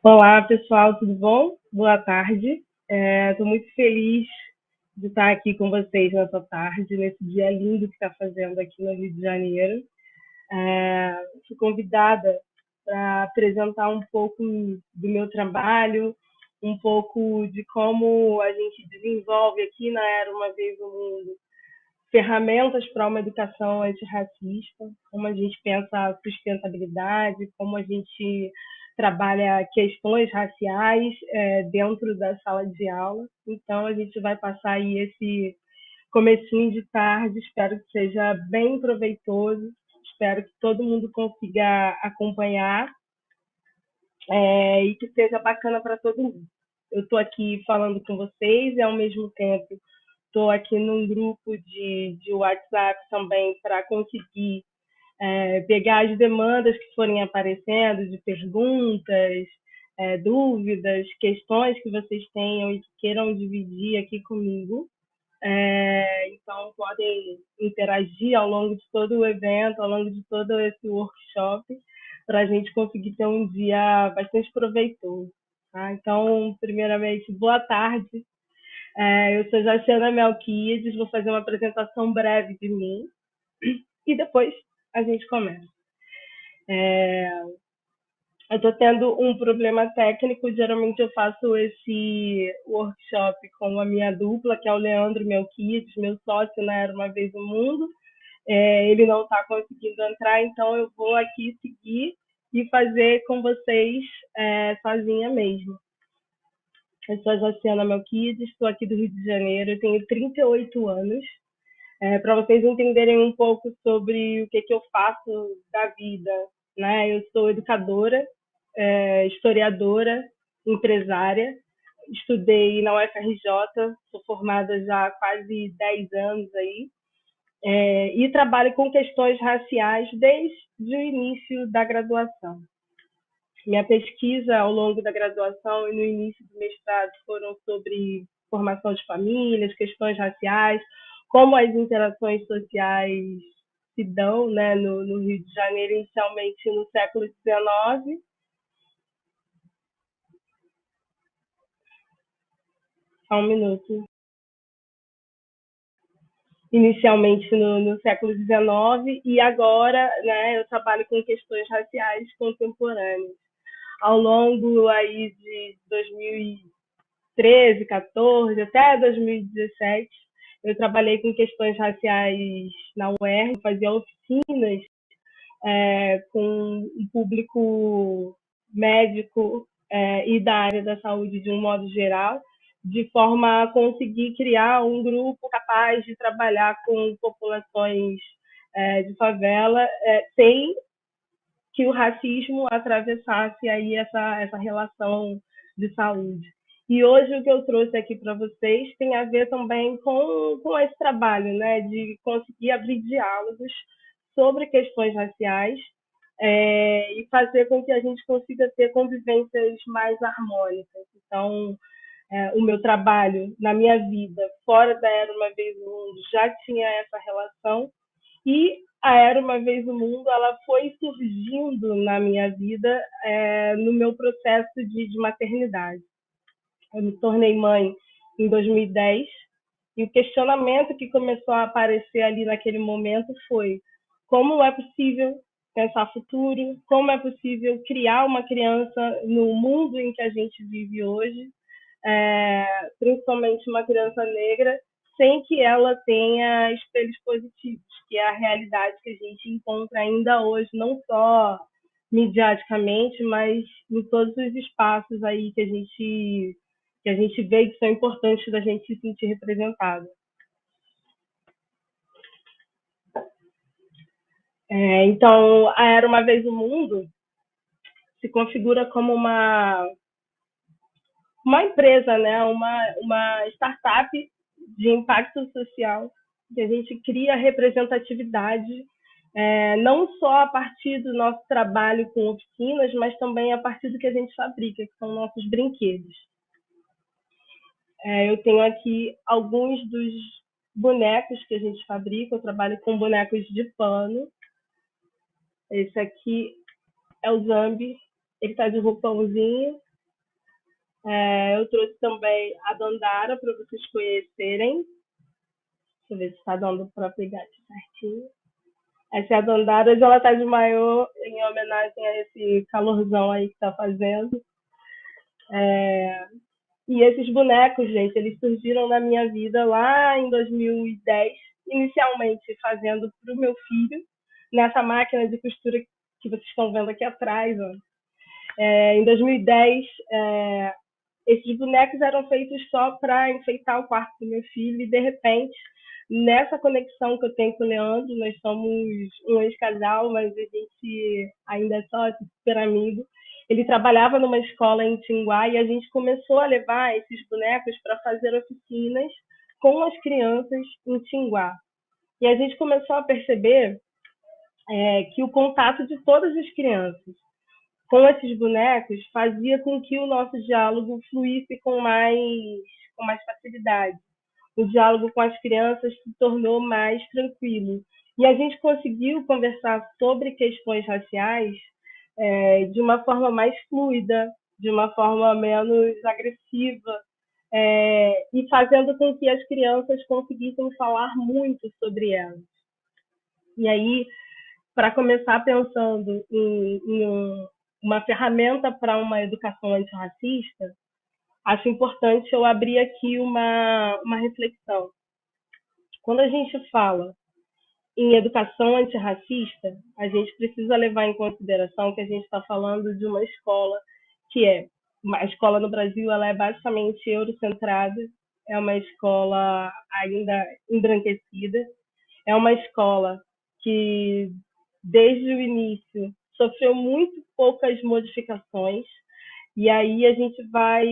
Olá, pessoal, tudo bom? Boa tarde. Estou muito feliz de estar aqui com vocês nessa tarde, nesse dia lindo que está fazendo aqui no Rio de Janeiro. Fui convidada para apresentar um pouco do meu trabalho, um pouco de como a gente desenvolve aqui na Era Uma Vez no Mundo ferramentas para uma educação antirracista, como a gente pensa a sustentabilidade, como a gente trabalha questões raciais dentro da sala de aula. Então, a gente vai passar aí esse comecinho de tarde, espero que seja bem proveitoso, espero que todo mundo consiga acompanhar e que seja bacana para todo mundo. Eu estou aqui falando com vocês e, ao mesmo tempo, estou aqui num grupo de WhatsApp também para conseguir pegar as demandas que forem aparecendo, de perguntas, dúvidas, questões que vocês tenham e que queiram dividir aqui comigo. Então, podem interagir ao longo de todo o evento, ao longo de todo esse workshop, para a gente conseguir ter um dia bastante proveitoso. Tá? Então, primeiramente, boa tarde. Eu sou Jaciana Melquiades, vou fazer uma apresentação breve de mim e depois a gente começa. Eu estou tendo um problema técnico, geralmente eu faço esse workshop com a minha dupla, que é o Leandro Melquiades, meu sócio na Era Uma Vez no Mundo. Ele não está conseguindo entrar, então eu vou aqui seguir e fazer com vocês sozinha mesmo. Eu sou a Jaciana Melquiades, estou aqui do Rio de Janeiro, eu tenho 38 anos. Para vocês entenderem um pouco sobre o que eu faço da vida, né? Eu sou educadora, historiadora, empresária, estudei na UFRJ, sou formada já há quase 10 anos aí, e trabalho com questões raciais desde o início da graduação. Minha pesquisa ao longo da graduação e no início do mestrado foram sobre formação de famílias, questões raciais, como as interações sociais se dão, né, no Rio de Janeiro, inicialmente no século XIX. Só um minuto. Inicialmente no século XIX e agora, né, eu trabalho com questões raciais contemporâneas. Ao longo aí de 2013, 14 até 2017, eu trabalhei com questões raciais na UERJ, fazia oficinas com um público médico e da área da saúde de um modo geral, de forma a conseguir criar um grupo capaz de trabalhar com populações de favela sem que o racismo atravessasse aí essa relação de saúde. E hoje o que eu trouxe aqui para vocês tem a ver também com esse trabalho, né, de conseguir abrir diálogos sobre questões raciais e fazer com que a gente consiga ter convivências mais harmônicas. Então, o meu trabalho na minha vida, fora da Era Uma Vez no Mundo, já tinha essa relação, e a Era Uma Vez no Mundo ela foi surgindo na minha vida no meu processo de maternidade. Eu me tornei mãe em 2010 e o questionamento que começou a aparecer ali naquele momento foi como é possível pensar futuro, como é possível criar uma criança no mundo em que a gente vive hoje, principalmente uma criança negra, sem que ela tenha espelhos positivos, que é a realidade que a gente encontra ainda hoje, não só midiaticamente, mas em todos os espaços aí que a gente vê que são importantes da gente se sentir representado. Então, a Era Uma Vez o Mundo se configura como uma empresa, né? uma startup de impacto social, que a gente cria representatividade, não só a partir do nosso trabalho com oficinas, mas também a partir do que a gente fabrica, que são nossos brinquedos. Eu tenho aqui alguns dos bonecos que a gente fabrica, eu trabalho com bonecos de pano. Esse aqui é o Zambi, ele está de roupãozinho. Eu trouxe também a Dandara para vocês conhecerem. Deixa eu ver se está dando para pegar aqui certinho. Essa é a Dandara, hoje ela está de maiô em homenagem a esse calorzão aí que está fazendo. E esses bonecos, gente, eles surgiram na minha vida lá em 2010, inicialmente fazendo para o meu filho, nessa máquina de costura que vocês estão vendo aqui atrás. Ó. Em 2010, esses bonecos eram feitos só para enfeitar o quarto do meu filho e, de repente, nessa conexão que eu tenho com o Leandro, nós somos um ex-casal, mas a gente ainda é só super amigo. Ele trabalhava numa escola em Tinguá e a gente começou a levar esses bonecos para fazer oficinas com as crianças em Tinguá. E a gente começou a perceber que o contato de todas as crianças com esses bonecos fazia com que o nosso diálogo fluísse com mais facilidade. O diálogo com as crianças se tornou mais tranquilo. E a gente conseguiu conversar sobre questões raciais de uma forma mais fluida, de uma forma menos agressiva, e fazendo com que as crianças conseguissem falar muito sobre elas. E aí, para começar pensando uma ferramenta para uma educação antirracista, acho importante eu abrir aqui uma reflexão. Quando a gente fala em educação antirracista, a gente precisa levar em consideração que a gente está falando de uma escola que a escola no Brasil ela é basicamente eurocentrada, é uma escola ainda embranquecida, é uma escola que, desde o início, sofreu muito poucas modificações, e aí a gente vai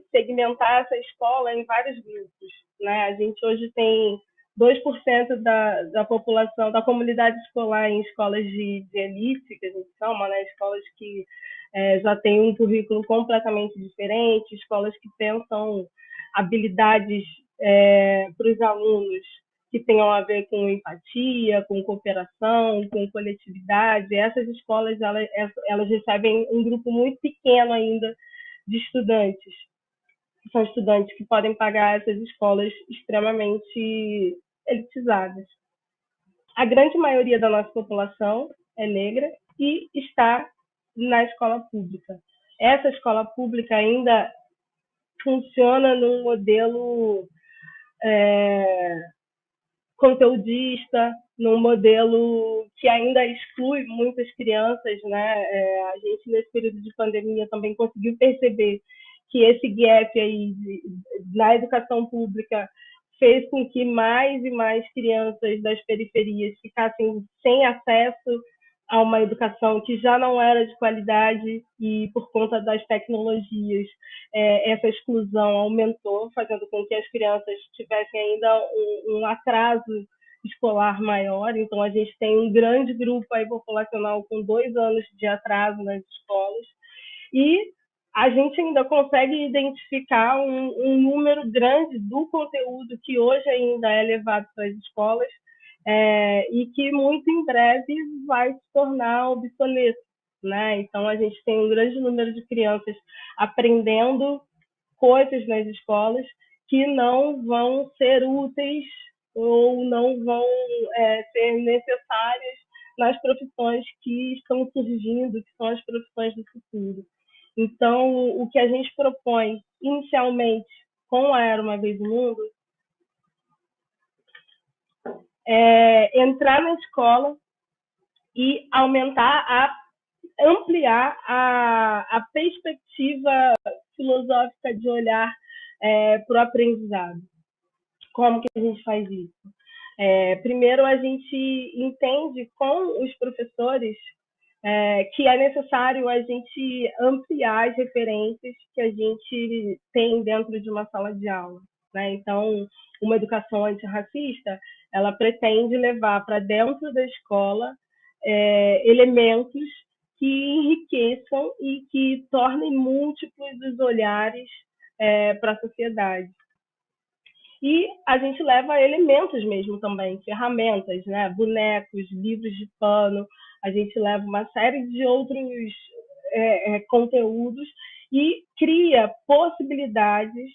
segmentar essa escola em vários grupos. Né? A gente hoje tem 2% da população, da comunidade escolar em escolas de elite, que a gente chama, né? Escolas que já têm um currículo completamente diferente, escolas que pensam habilidades para os alunos que tenham a ver com empatia, com cooperação, com coletividade. Essas escolas elas recebem um grupo muito pequeno ainda de estudantes. São estudantes que podem pagar essas escolas extremamente elitizadas. A grande maioria da nossa população é negra e está na escola pública. Essa escola pública ainda funciona num modelo conteudista, num modelo que ainda exclui muitas crianças, né? A gente, nesse período de pandemia, também conseguiu perceber que esse gap aí na educação pública fez com que mais e mais crianças das periferias ficassem sem acesso a uma educação que já não era de qualidade e, por conta das tecnologias, essa exclusão aumentou, fazendo com que as crianças tivessem ainda um atraso escolar maior. Então, a gente tem um grande grupo aí populacional com 2 anos de atraso nas escolas. E a gente ainda consegue identificar um número grande do conteúdo que hoje ainda é levado para as escolas e que muito em breve vai se tornar obsoleto. Né? Então, a gente tem um grande número de crianças aprendendo coisas nas escolas que não vão ser úteis ou não vão ser necessárias nas profissões que estão surgindo, que são as profissões do futuro. Então, o que a gente propõe inicialmente com a Era Uma Vez no Mundo é entrar na escola e ampliar a perspectiva filosófica de olhar para o aprendizado. Como que a gente faz isso? Primeiro, a gente entende com os professores que é necessário a gente ampliar as referências que a gente tem dentro de uma sala de aula. Né? Então, uma educação antirracista, ela pretende levar para dentro da escola elementos que enriqueçam e que tornem múltiplos os olhares para a sociedade. E a gente leva elementos mesmo também, ferramentas, né? Bonecos, livros de pano, a gente leva uma série de outros conteúdos e cria possibilidades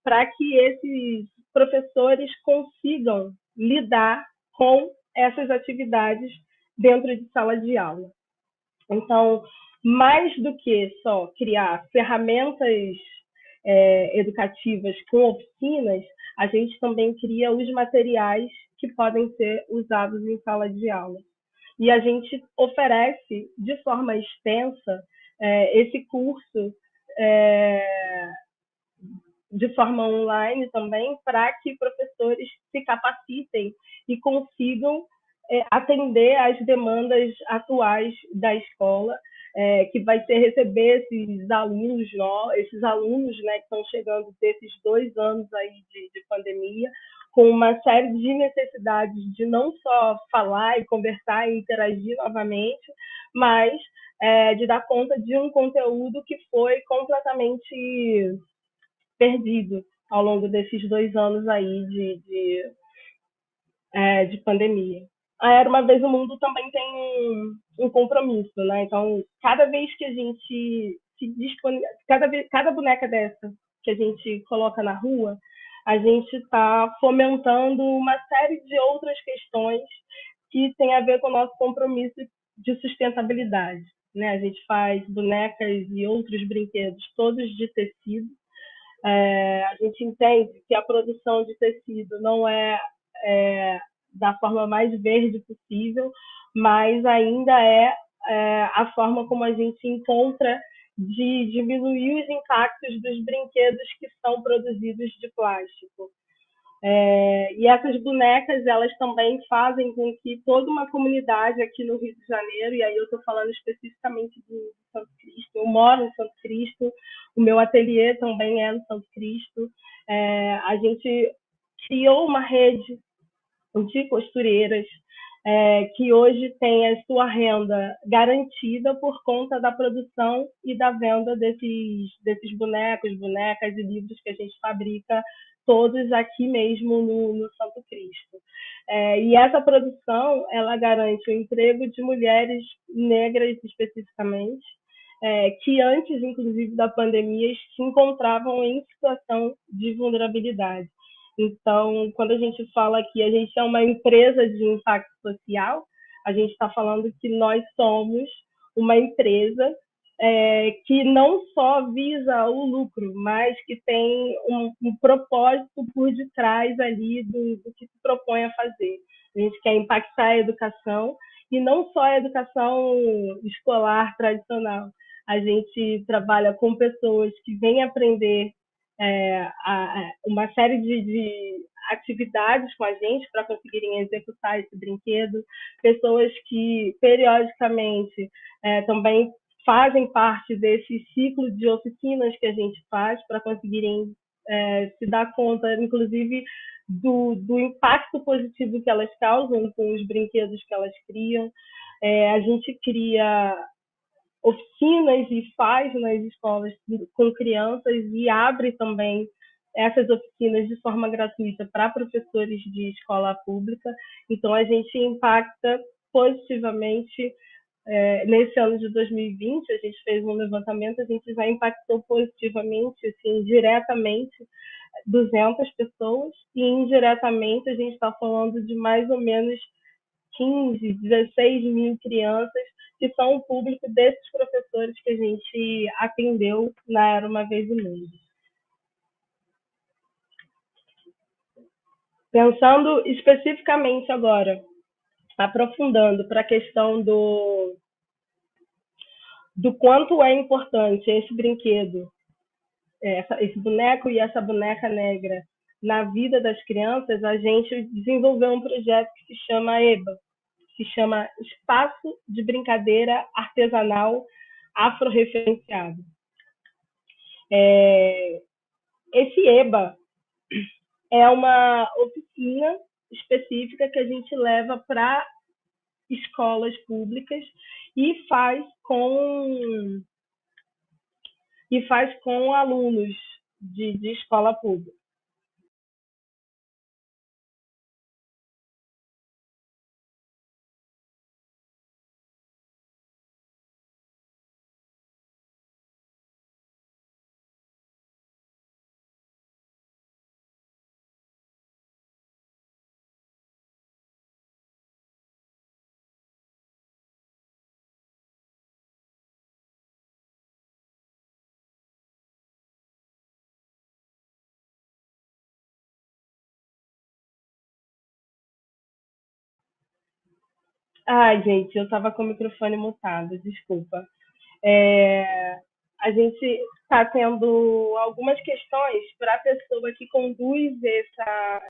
para que esses professores consigam lidar com essas atividades dentro de sala de aula. Então, mais do que só criar ferramentas educativas com oficinas, a gente também cria os materiais que podem ser usados em sala de aula. E a gente oferece de forma extensa esse curso de forma online também, para que professores se capacitem e consigam atender às demandas atuais da escola, que vai ser receber esses alunos, né, que estão chegando desses 2 anos aí de pandemia, com uma série de necessidades de não só falar e conversar e interagir novamente, mas de dar conta de um conteúdo que foi completamente perdido ao longo desses 2 anos aí de pandemia. A Era Uma Vez o Mundo também tem um compromisso, né? Então, cada vez que a gente se disponibiliza, cada boneca dessa que a gente coloca na rua, a gente está fomentando uma série de outras questões que tem a ver com o nosso compromisso de sustentabilidade. Né? A gente faz bonecas e outros brinquedos todos de tecido. A gente entende que a produção de tecido não é da forma mais verde possível, mas ainda a forma como a gente encontra de diminuir os impactos dos brinquedos que são produzidos de plástico. E essas bonecas, elas também fazem com que toda uma comunidade aqui no Rio de Janeiro, e aí eu estou falando especificamente do Santo Cristo, eu moro em Santo Cristo, o meu ateliê também é no Santo Cristo, a gente criou uma rede de costureiras que hoje tem a sua renda garantida por conta da produção e da venda desses bonecos, bonecas e livros que a gente fabrica todos aqui mesmo no Santo Cristo. E essa produção, ela garante o emprego de mulheres negras especificamente, que antes, inclusive, da pandemia, se encontravam em situação de vulnerabilidade. Então, quando a gente fala que a gente é uma empresa de impacto social, a gente está falando que nós somos uma empresa que não só visa o lucro, mas que tem um propósito por detrás ali do que se propõe a fazer. A gente quer impactar a educação, e não só a educação escolar tradicional. A gente trabalha com pessoas que vêm aprender uma série de atividades com a gente para conseguirem executar esse brinquedo, pessoas que periodicamente também fazem parte desse ciclo de oficinas que a gente faz para conseguirem se dar conta, inclusive, do impacto positivo que elas causam com os brinquedos que elas criam. A gente cria oficinas e faz nas escolas com crianças e abre também essas oficinas de forma gratuita para professores de escola pública. Então, a gente impacta positivamente. Nesse ano de 2020, a gente fez um levantamento, a gente já impactou positivamente, assim, diretamente, 200 pessoas, e indiretamente a gente está falando de mais ou menos 15, 16 mil crianças, que são o público desses professores que a gente atendeu na Era Uma Vez o Mundo. Pensando especificamente agora, aprofundando para a questão do quanto é importante esse brinquedo, esse boneco e essa boneca negra na vida das crianças, a gente desenvolveu um projeto que se chama EBA, que se chama Espaço de Brincadeira Artesanal Afro-Referenciado. Esse EBA é uma oficina específica que a gente leva para escolas públicas e faz com alunos de escola pública. Ai, gente, eu estava com o microfone mutado, desculpa. É, a gente está tendo algumas questões para a pessoa que conduz essa.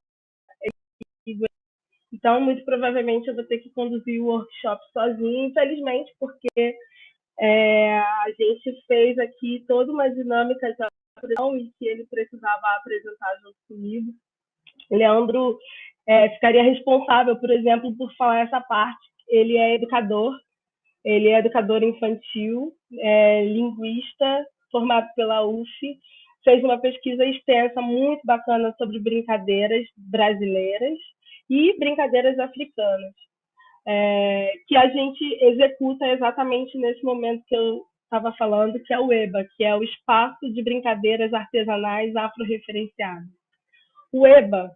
Então, muito provavelmente, eu vou ter que conduzir o workshop sozinho, infelizmente, porque a gente fez aqui toda uma dinâmica de apresentação e que ele precisava apresentar junto comigo. O Leandro ficaria responsável, por exemplo, por falar essa parte. Ele é educador infantil, linguista, formado pela UF, fez uma pesquisa extensa muito bacana sobre brincadeiras brasileiras e brincadeiras africanas, que a gente executa exatamente nesse momento que eu estava falando, que é o EBA, que é o Espaço de Brincadeiras Artesanais Afro-Referenciadas. O EBA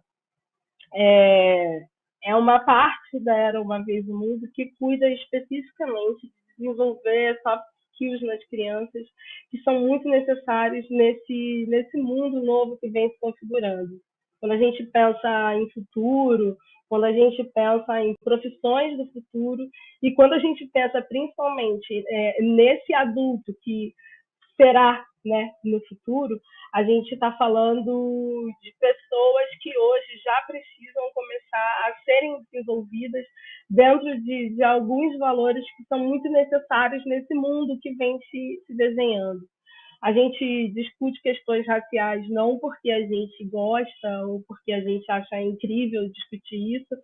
é, é uma parte da Era Uma Vez no Mundo que cuida especificamente de desenvolver soft skills nas crianças, que são muito necessários nesse mundo novo que vem se configurando. Quando a gente pensa em futuro, quando a gente pensa em profissões do futuro e quando a gente pensa principalmente nesse adulto que será, né, no futuro, a gente está falando de pessoas que hoje já precisam começar a serem desenvolvidas dentro de alguns valores que são muito necessários nesse mundo que vem se desenhando. A gente discute questões raciais não porque a gente gosta ou porque a gente acha incrível discutir isso,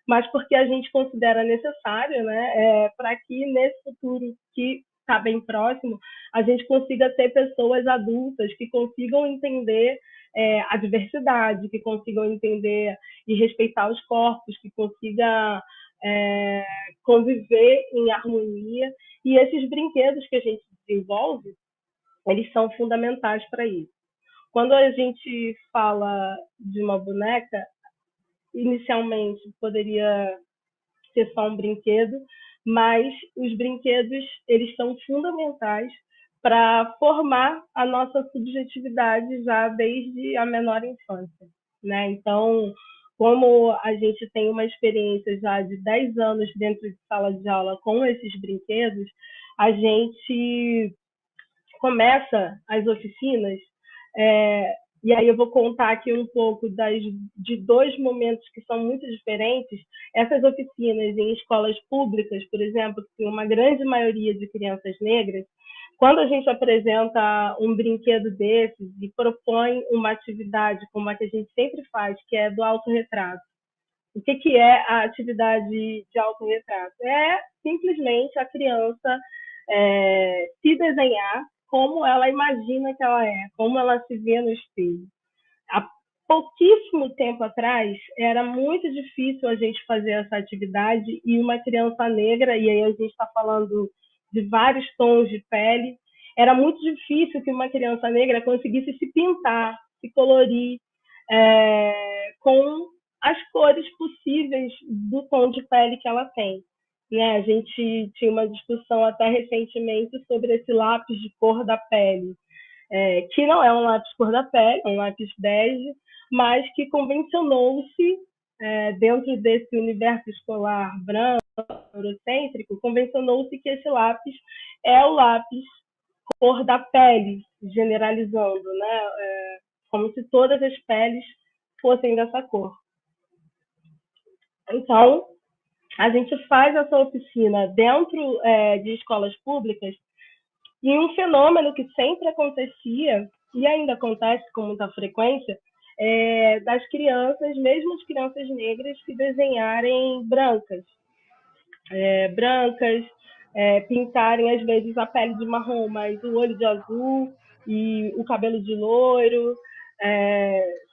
mas porque a gente considera necessário, né, para que nesse futuro que está bem próximo, a gente consiga ter pessoas adultas que consigam entender a diversidade, que consigam entender e respeitar os corpos, que consiga conviver em harmonia. E esses brinquedos que a gente desenvolve, eles são fundamentais para isso. Quando a gente fala de uma boneca, inicialmente poderia ser só um brinquedo, mas os brinquedos eles são fundamentais para formar a nossa subjetividade já desde a menor infância, né? Então, como a gente tem uma experiência já de 10 anos dentro de sala de aula com esses brinquedos, a gente começa as oficinas, é, e aí eu vou contar aqui um pouco de dois momentos que são muito diferentes. Essas oficinas em escolas públicas, por exemplo, que tem uma grande maioria de crianças negras, quando a gente apresenta um brinquedo desses e propõe uma atividade como a que a gente sempre faz, que é do autorretrato. O que é a atividade de autorretrato? É simplesmente a criança se desenhar como ela imagina que ela é, como ela se vê no espelho. Há pouquíssimo tempo atrás, era muito difícil a gente fazer essa atividade e uma criança negra, e aí a gente está falando de vários tons de pele, era muito difícil que uma criança negra conseguisse se pintar, se colorir com as cores possíveis do tom de pele que ela tem. Né? A gente tinha uma discussão até recentemente sobre esse lápis de cor da pele, que não é um lápis cor da pele, é um lápis bege, mas que convencionou-se, dentro desse universo escolar branco, eurocêntrico, convencionou-se que esse lápis é o lápis cor da pele, generalizando, né? Como se todas as peles fossem dessa cor. Então, a gente faz essa oficina dentro de escolas públicas e um fenômeno que sempre acontecia e ainda acontece com muita frequência das crianças, mesmo as crianças negras, se desenharem brancas, brancas, pintarem às vezes a pele de marrom, mas o olho de azul e o cabelo de loiro,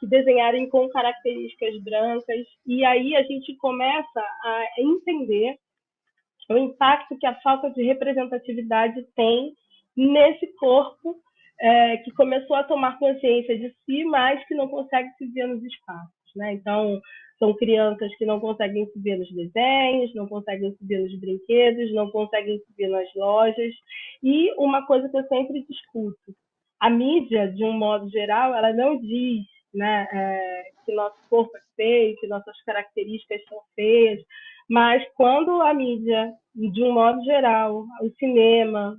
se desenharem com características brancas. E aí a gente começa a entender o impacto que a falta de representatividade tem nesse corpo que começou a tomar consciência de si, mas que não consegue se ver nos espaços. Né? Então, são crianças que não conseguem se ver nos desenhos, não conseguem se ver nos brinquedos, não conseguem se ver nas lojas. E uma coisa que eu sempre discuto, a mídia, de um modo geral, ela não diz, né, que nosso corpo é feio, que nossas características são feias, Mas quando a mídia, de um modo geral, o cinema,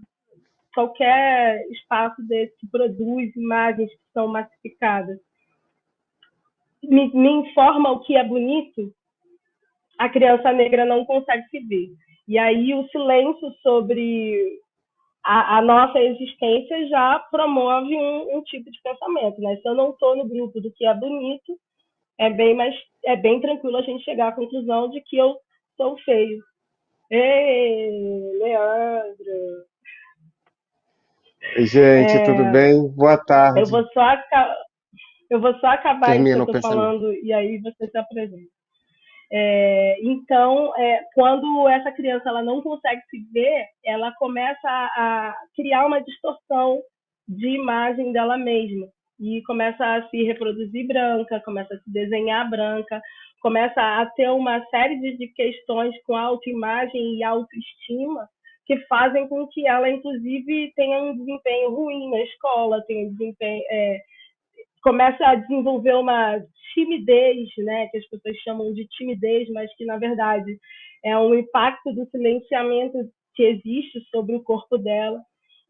qualquer espaço desse que produz imagens que são massificadas, me informa o que é bonito, a criança negra não consegue se ver. E aí o silêncio sobre a nossa existência já promove um tipo de pensamento, né? Se eu não estou no grupo do que é bonito, é bem tranquilo a gente chegar à conclusão de que eu sou feio. Ei, Leandro, Gente, tudo bem? Boa eu tarde. vou só eu vou só acabar isso que Termina eu o estou pensamento. falando e aí você se apresenta. Então, quando essa criança ela não consegue se ver, ela começa a criar uma distorção de imagem dela mesma e começa a se reproduzir branca, começa a se desenhar branca, começa a ter uma série de questões com autoimagem e autoestima que fazem com que ela, inclusive, tenha um desempenho ruim na escola, tenha um desempenho, começa a desenvolver uma timidez, né, que as pessoas chamam de timidez, mas que na verdade é um impacto do silenciamento que existe sobre o corpo dela.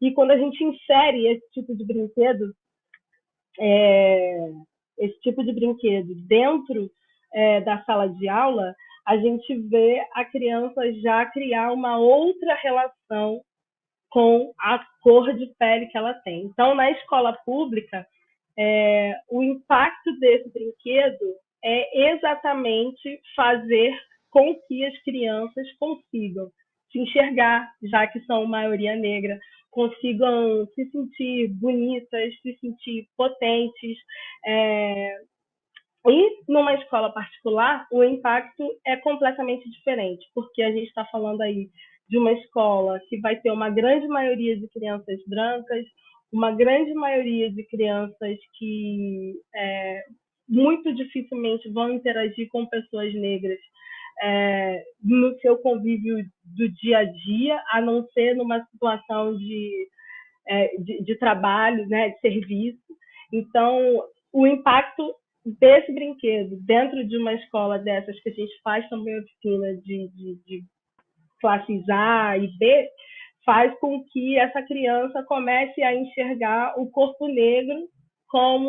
E quando a gente insere esse tipo de brinquedo dentro da sala de aula, a gente vê a criança já criar uma outra relação com a cor de pele que ela tem. Então, na escola pública, o impacto desse brinquedo é exatamente fazer com que as crianças consigam se enxergar, já que são maioria negra, consigam se sentir bonitas, se sentir potentes. É... E numa escola particular, o impacto é completamente diferente, porque a gente está falando aí de uma escola que vai ter uma grande maioria de crianças brancas, uma grande maioria de crianças que muito dificilmente vão interagir com pessoas negras no seu convívio do dia a dia, a não ser numa situação de trabalho, né, de serviço. Então, o impacto desse brinquedo dentro de uma escola dessas que a gente faz também oficina de classes A e B, faz com que essa criança comece a enxergar o corpo negro como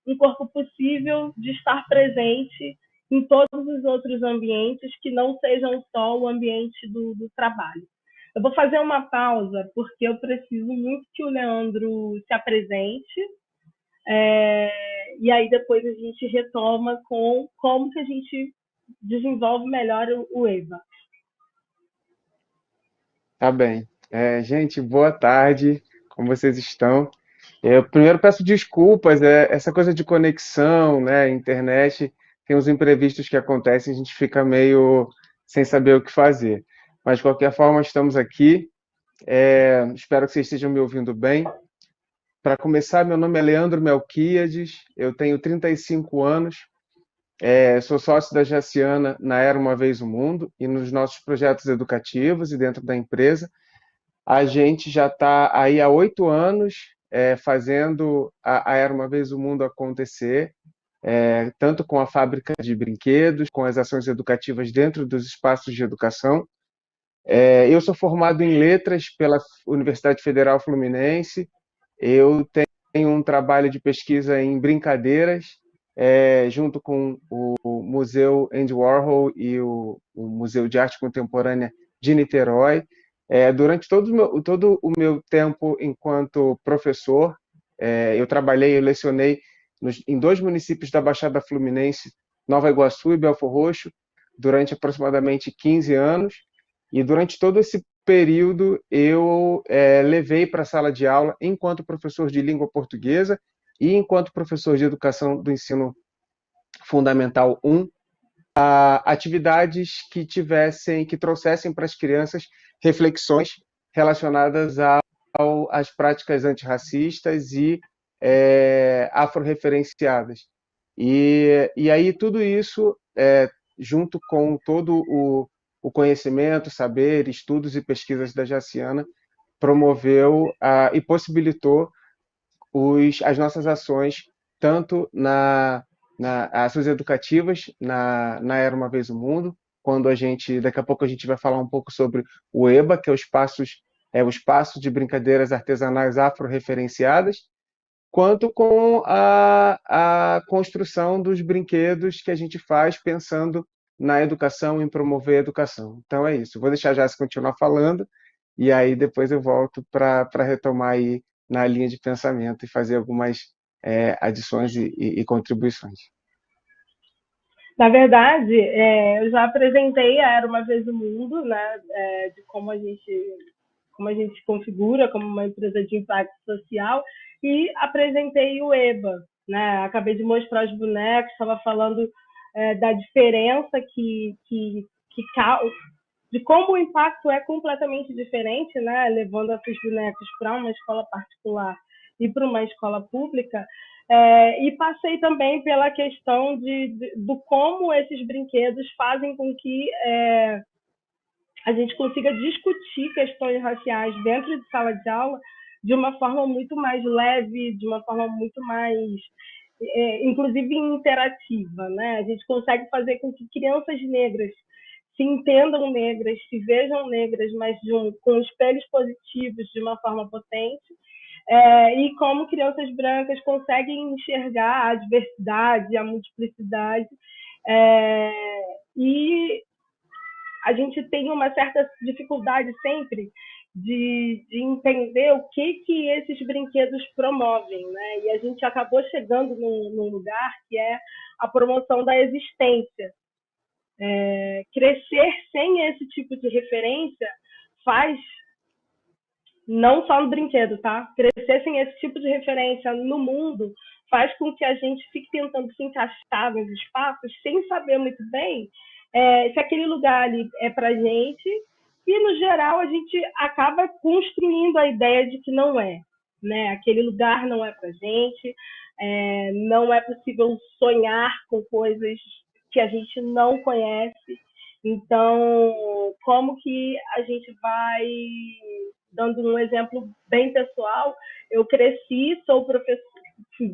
um corpo possível de estar presente em todos os outros ambientes que não sejam só o ambiente do trabalho. Eu vou fazer uma pausa porque eu preciso muito que o Leandro se apresente, e aí depois a gente retoma com como que a gente desenvolve melhor o EVA. Tá bem. Gente, boa tarde. Como vocês estão? Eu primeiro peço desculpas, essa coisa de conexão, né, internet, tem uns imprevistos que acontecem, a gente fica meio sem saber o que fazer. Mas, de qualquer forma, estamos aqui. Espero que vocês estejam me ouvindo bem. Para começar, meu nome é Leandro Melquíades, eu tenho 35 anos. Sou sócio da Jaciana na Era Uma Vez o Mundo e nos nossos projetos educativos e dentro da empresa. A gente já está aí há 8 anos fazendo a Era Uma Vez o Mundo acontecer, tanto com a fábrica de brinquedos, com as ações educativas dentro dos espaços de educação. Eu sou formado em letras pela Universidade Federal Fluminense. Eu tenho um trabalho de pesquisa em brincadeiras, junto com o Museu Andy Warhol e o Museu de Arte Contemporânea de Niterói. Durante todo o meu tempo enquanto professor, eu trabalhei, eu lecionei em 2 municípios da Baixada Fluminense, Nova Iguaçu e Belfor Roxo, durante aproximadamente 15 anos. E durante todo esse período eu levei para a sala de aula, enquanto professor de língua portuguesa e enquanto professor de educação do ensino fundamental 1, atividades que trouxessem para as crianças reflexões relacionadas às práticas antirracistas e afro-referenciadas. E aí tudo isso, junto com todo o conhecimento, saber, estudos e pesquisas da Jaciana, promoveu e possibilitou as nossas ações, tanto ações educativas na Era Uma Vez o Mundo, quando daqui a pouco a gente vai falar um pouco sobre o EBA, que é o espaço de brincadeiras artesanais afro-referenciadas, quanto com a construção dos brinquedos que a gente faz pensando na educação, em promover a educação. Então é isso. Vou deixar a Jéssica continuar falando e aí depois eu volto para retomar aí na linha de pensamento e fazer algumas adições e contribuições. Na verdade, eu já apresentei a Era Uma Vez o Mundo, né, de como a gente configura como uma empresa de impacto social, e apresentei o EBA, né? Acabei de mostrar os bonecos, estava falando da diferença que de como o impacto é completamente diferente, né? Levando esses bonecos para uma escola particular e para uma escola pública. E passei também pela questão do como esses brinquedos fazem com que a gente consiga discutir questões raciais dentro de sala de aula de uma forma muito mais leve, de uma forma muito mais, inclusive, interativa, né? A gente consegue fazer com que crianças negras se entendam negras, se vejam negras, mas com espelhos positivos, de uma forma potente, e como crianças brancas conseguem enxergar a diversidade, a multiplicidade, e a gente tem uma certa dificuldade sempre de entender o que esses brinquedos promovem, né? E a gente acabou chegando num lugar que é a promoção da existência. Crescer sem esse tipo de referência faz, não só no brinquedo, tá? Crescer sem esse tipo de referência no mundo faz com que a gente fique tentando se encaixar nos espaços sem saber muito bem se aquele lugar ali é pra gente, e no geral a gente acaba construindo a ideia de que não é, né? Aquele lugar não é pra gente, não é possível sonhar com coisas que a gente não conhece. Então, como que a gente vai, dando um exemplo bem pessoal, eu cresci,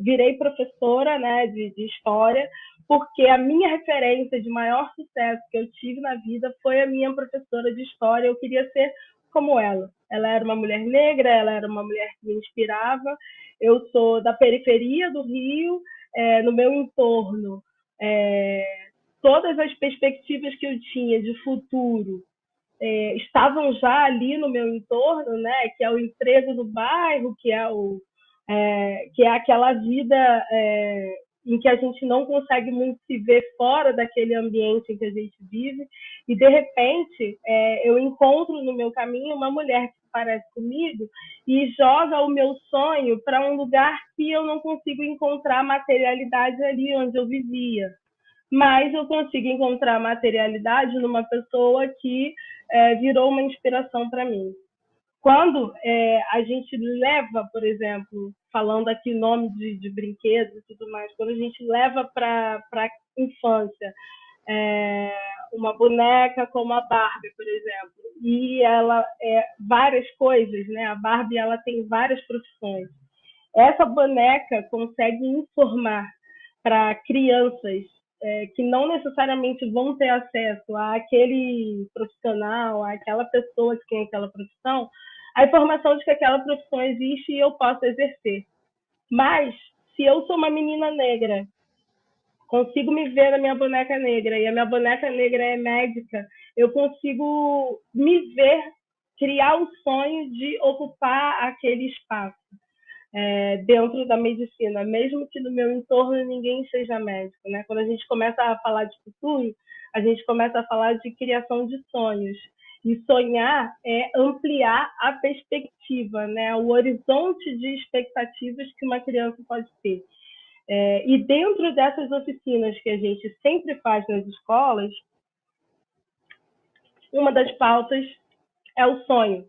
virei professora, né, de história, porque a minha referência de maior sucesso que eu tive na vida foi a minha professora de história. Eu queria ser como ela. Ela era uma mulher negra, ela era uma mulher que me inspirava. Eu sou da periferia do Rio, no meu entorno, todas as perspectivas que eu tinha de futuro estavam já ali no meu entorno, né? Que é o emprego no bairro, que é aquela vida em que a gente não consegue muito se ver fora daquele ambiente em que a gente vive, e de repente eu encontro no meu caminho uma mulher que parece comigo e joga o meu sonho para um lugar que eu não consigo encontrar materialidade ali onde eu vivia, mas eu consigo encontrar materialidade numa pessoa que virou uma inspiração para mim. Quando a gente leva, por exemplo, falando aqui nome de brinquedos e tudo mais, quando a gente leva para a infância uma boneca como a Barbie, por exemplo, e ela várias coisas, né? A Barbie ela tem várias profissões. Essa boneca consegue informar para crianças que não necessariamente vão ter acesso àquele profissional, àquela pessoa que tem aquela profissão, a informação de que aquela profissão existe e eu posso exercer. Mas, se eu sou uma menina negra, consigo me ver na minha boneca negra, e a minha boneca negra é médica, eu consigo me ver, criar o sonho de ocupar aquele espaço dentro da medicina, mesmo que no meu entorno ninguém seja médico, né? Quando a gente começa a falar de futuro, a gente começa a falar de criação de sonhos. E sonhar é ampliar a perspectiva, né? O horizonte de expectativas que uma criança pode ter. E dentro dessas oficinas que a gente sempre faz nas escolas, uma das pautas é o sonho.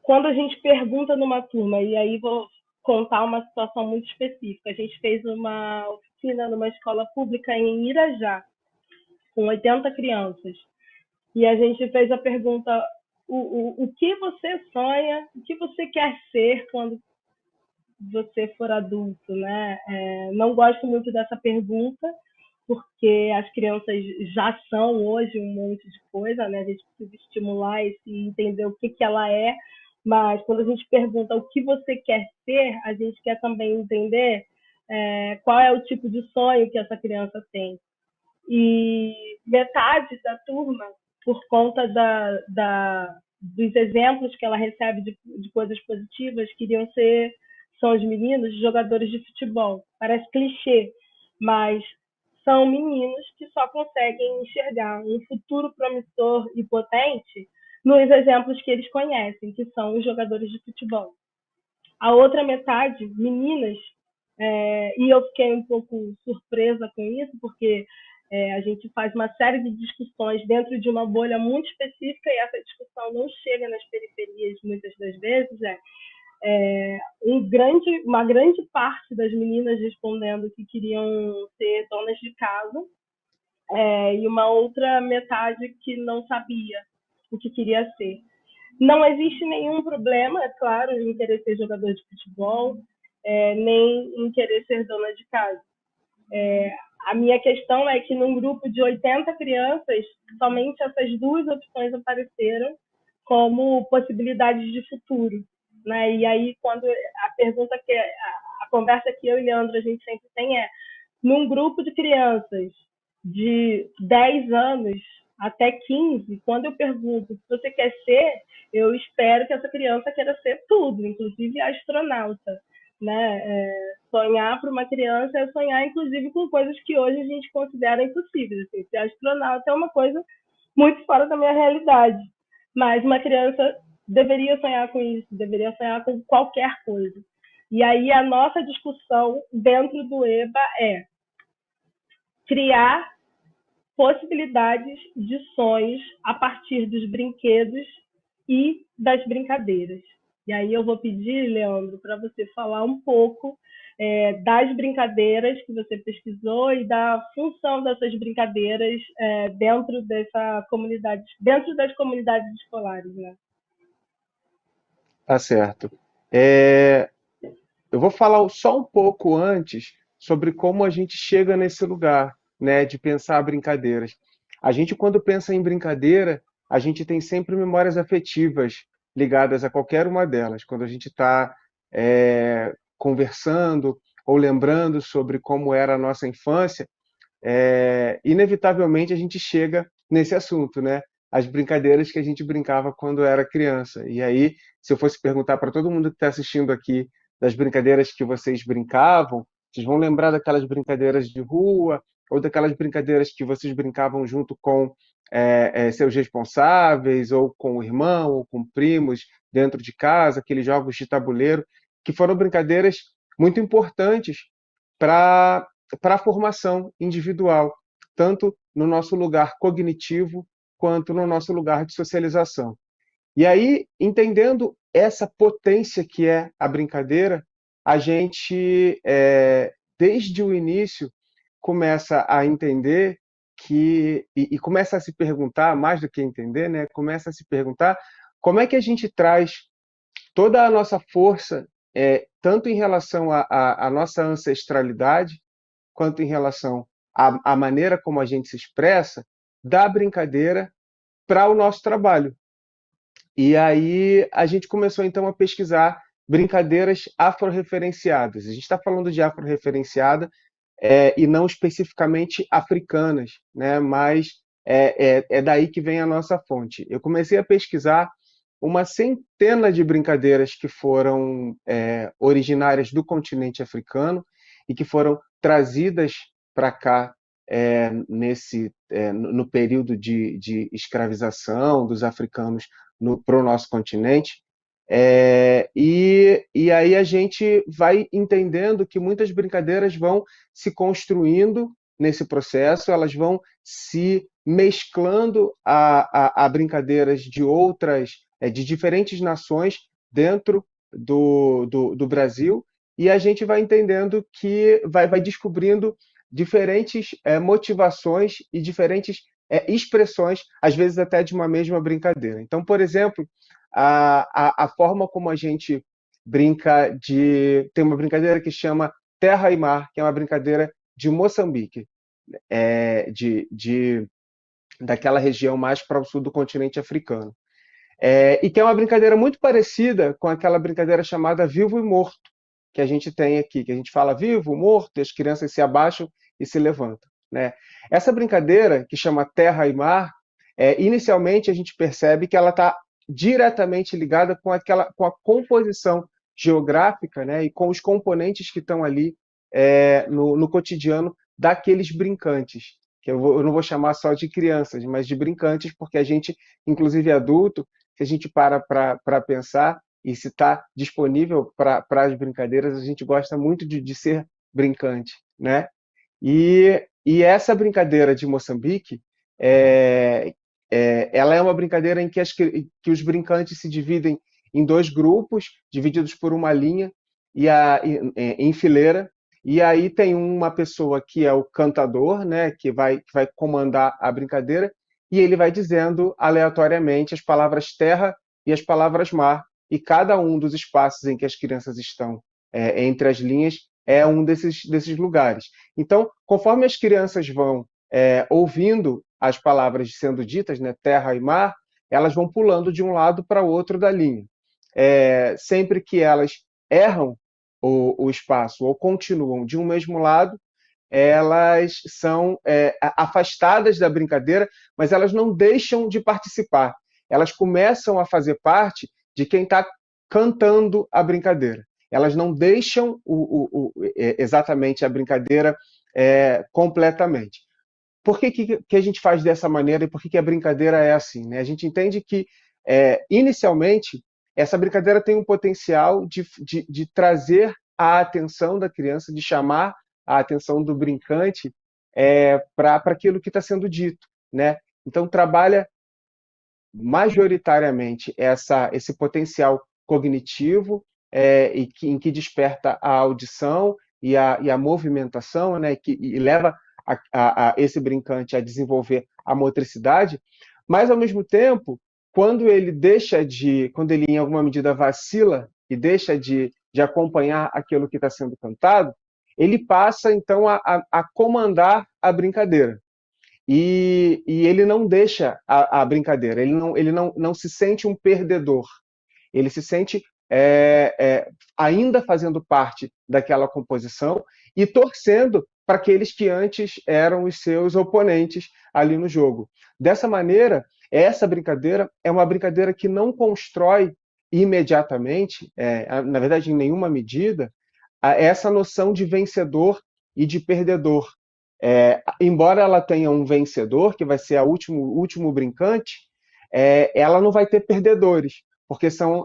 Quando a gente pergunta numa turma, e aí vou contar uma situação muito específica, a gente fez uma oficina numa escola pública em Irajá, com 80 crianças, e a gente fez a pergunta: o que você sonha, o que você quer ser quando você for adulto, né? Não gosto muito dessa pergunta, porque as crianças já são hoje um monte de coisa, né? A gente precisa estimular e entender o que ela é, mas quando a gente pergunta o que você quer ser, a gente quer também entender qual é o tipo de sonho que essa criança tem. E metade da turma, por conta dos exemplos que ela recebe de coisas positivas, são os meninos jogadores de futebol. Parece clichê, mas são meninos que só conseguem enxergar um futuro promissor e potente nos exemplos que eles conhecem, que são os jogadores de futebol. A outra metade, meninas, e eu fiquei um pouco surpresa com isso, porque a gente faz uma série de discussões dentro de uma bolha muito específica e essa discussão não chega nas periferias muitas das vezes. Uma grande parte das meninas respondendo que queriam ser donas de casa e uma outra metade que não sabia o que queria ser. Não existe nenhum problema, é claro, em querer ser jogador de futebol, nem em querer ser dona de casa. A minha questão é que num grupo de 80 crianças, somente essas duas opções apareceram como possibilidades de futuro. Né? E aí, quando a pergunta a conversa que eu e Leandro a gente sempre tem num grupo de crianças de 10 anos até 15, quando eu pergunto o que você quer ser, eu espero que essa criança queira ser tudo, inclusive astronauta. Né? Sonhar para uma criança é sonhar, inclusive, com coisas que hoje a gente considera impossíveis. Assim, ser astronauta é uma coisa muito fora da minha realidade. Mas uma criança deveria sonhar com isso, deveria sonhar com qualquer coisa. E aí a nossa discussão dentro do EBA é criar possibilidades de sonhos a partir dos brinquedos e das brincadeiras. E aí eu vou pedir, Leandro, para você falar um pouco das brincadeiras que você pesquisou e da função dessas brincadeiras dentro dessa comunidade, dentro das comunidades escolares, né? Tá certo. É, eu vou falar só um pouco antes sobre como a gente chega nesse lugar, né, de pensar brincadeiras. A gente, quando pensa em brincadeira, a gente tem sempre memórias afetivas ligadas a qualquer uma delas. Quando a gente está conversando ou lembrando sobre como era a nossa infância, inevitavelmente a gente chega nesse assunto, né? As brincadeiras que a gente brincava quando era criança. E aí, se eu fosse perguntar para todo mundo que está assistindo aqui das brincadeiras que vocês brincavam, vocês vão lembrar daquelas brincadeiras de rua ou daquelas brincadeiras que vocês brincavam junto com seus responsáveis, ou com o irmão, ou com primos dentro de casa, aqueles jogos de tabuleiro, que foram brincadeiras muito importantes para a formação individual, tanto no nosso lugar cognitivo quanto no nosso lugar de socialização. E aí, entendendo essa potência que é a brincadeira, a gente, desde o início, começa a entender e começa a se perguntar, mais do que entender, né? Começa a se perguntar como é que a gente traz toda a nossa força, tanto em relação à nossa ancestralidade, quanto em relação à maneira como a gente se expressa, da brincadeira para o nosso trabalho. E aí a gente começou então a pesquisar brincadeiras afro-referenciadas. A gente está falando de afro-referenciada e não especificamente africanas, né? Mas é daí que vem a nossa fonte. Eu comecei a pesquisar uma centena de brincadeiras que foram originárias do continente africano e que foram trazidas para cá no período de escravização dos africanos para o nosso continente. E aí a gente vai entendendo que muitas brincadeiras vão se construindo nesse processo, elas vão se mesclando a brincadeiras de de diferentes nações dentro do Brasil, e a gente vai entendendo que vai descobrindo diferentes motivações e diferentes expressões, às vezes até de uma mesma brincadeira. Então, por exemplo, a forma como a gente brinca tem uma brincadeira que chama Terra e Mar, que é uma brincadeira de Moçambique. daquela região mais para o sul do continente africano. E que é uma brincadeira muito parecida com aquela brincadeira chamada vivo e morto, que a gente tem aqui, que a gente fala vivo, morto, e as crianças se abaixam e se levantam, né? Essa brincadeira, que chama terra e mar, inicialmente a gente percebe que ela está diretamente ligada com a composição geográfica, né, e com os componentes que estão ali no cotidiano daqueles brincantes, que eu não vou chamar só de crianças, mas de brincantes, porque a gente, inclusive adulto, se a gente para pensar e se está disponível para as brincadeiras, a gente gosta muito de ser brincante, né? E essa brincadeira de Moçambique, é, ela é uma brincadeira em que, que os brincantes se dividem em dois grupos, divididos por uma linha em fileira, e aí tem uma pessoa que é o cantador, né, que vai comandar a brincadeira, e ele vai dizendo aleatoriamente as palavras terra e as palavras mar, e cada um dos espaços em que as crianças estão entre as linhas é um desses lugares. Então, conforme as crianças vão ouvindo as palavras sendo ditas, né, terra e mar, elas vão pulando de um lado para o outro da linha. Sempre que elas erram o espaço ou continuam de um mesmo lado, elas são afastadas da brincadeira, mas elas não deixam de participar. Elas começam a fazer parte de quem está cantando a brincadeira. Elas não deixam exatamente a brincadeira completamente. Por que a gente faz dessa maneira e por que a brincadeira é assim, né? A gente entende que, inicialmente, essa brincadeira tem um potencial de trazer a atenção da criança, de chamar a atenção do brincante para aquilo que está sendo dito, né? Então, trabalha majoritariamente esse potencial cognitivo em que desperta a audição e a movimentação, né? E leva a esse brincante a desenvolver a motricidade, mas, ao mesmo tempo, quando ele em alguma medida vacila e deixa de acompanhar aquilo que está sendo cantado, ele passa, então, a comandar a brincadeira. E ele não deixa a brincadeira, ele não se sente um perdedor, ele se sente ainda fazendo parte daquela composição e torcendo para aqueles que antes eram os seus oponentes ali no jogo. Dessa maneira, essa brincadeira é uma brincadeira que não constrói imediatamente, na verdade, em nenhuma medida, essa noção de vencedor e de perdedor. Embora ela tenha um vencedor, que vai ser o último brincante, ela não vai ter perdedores, porque são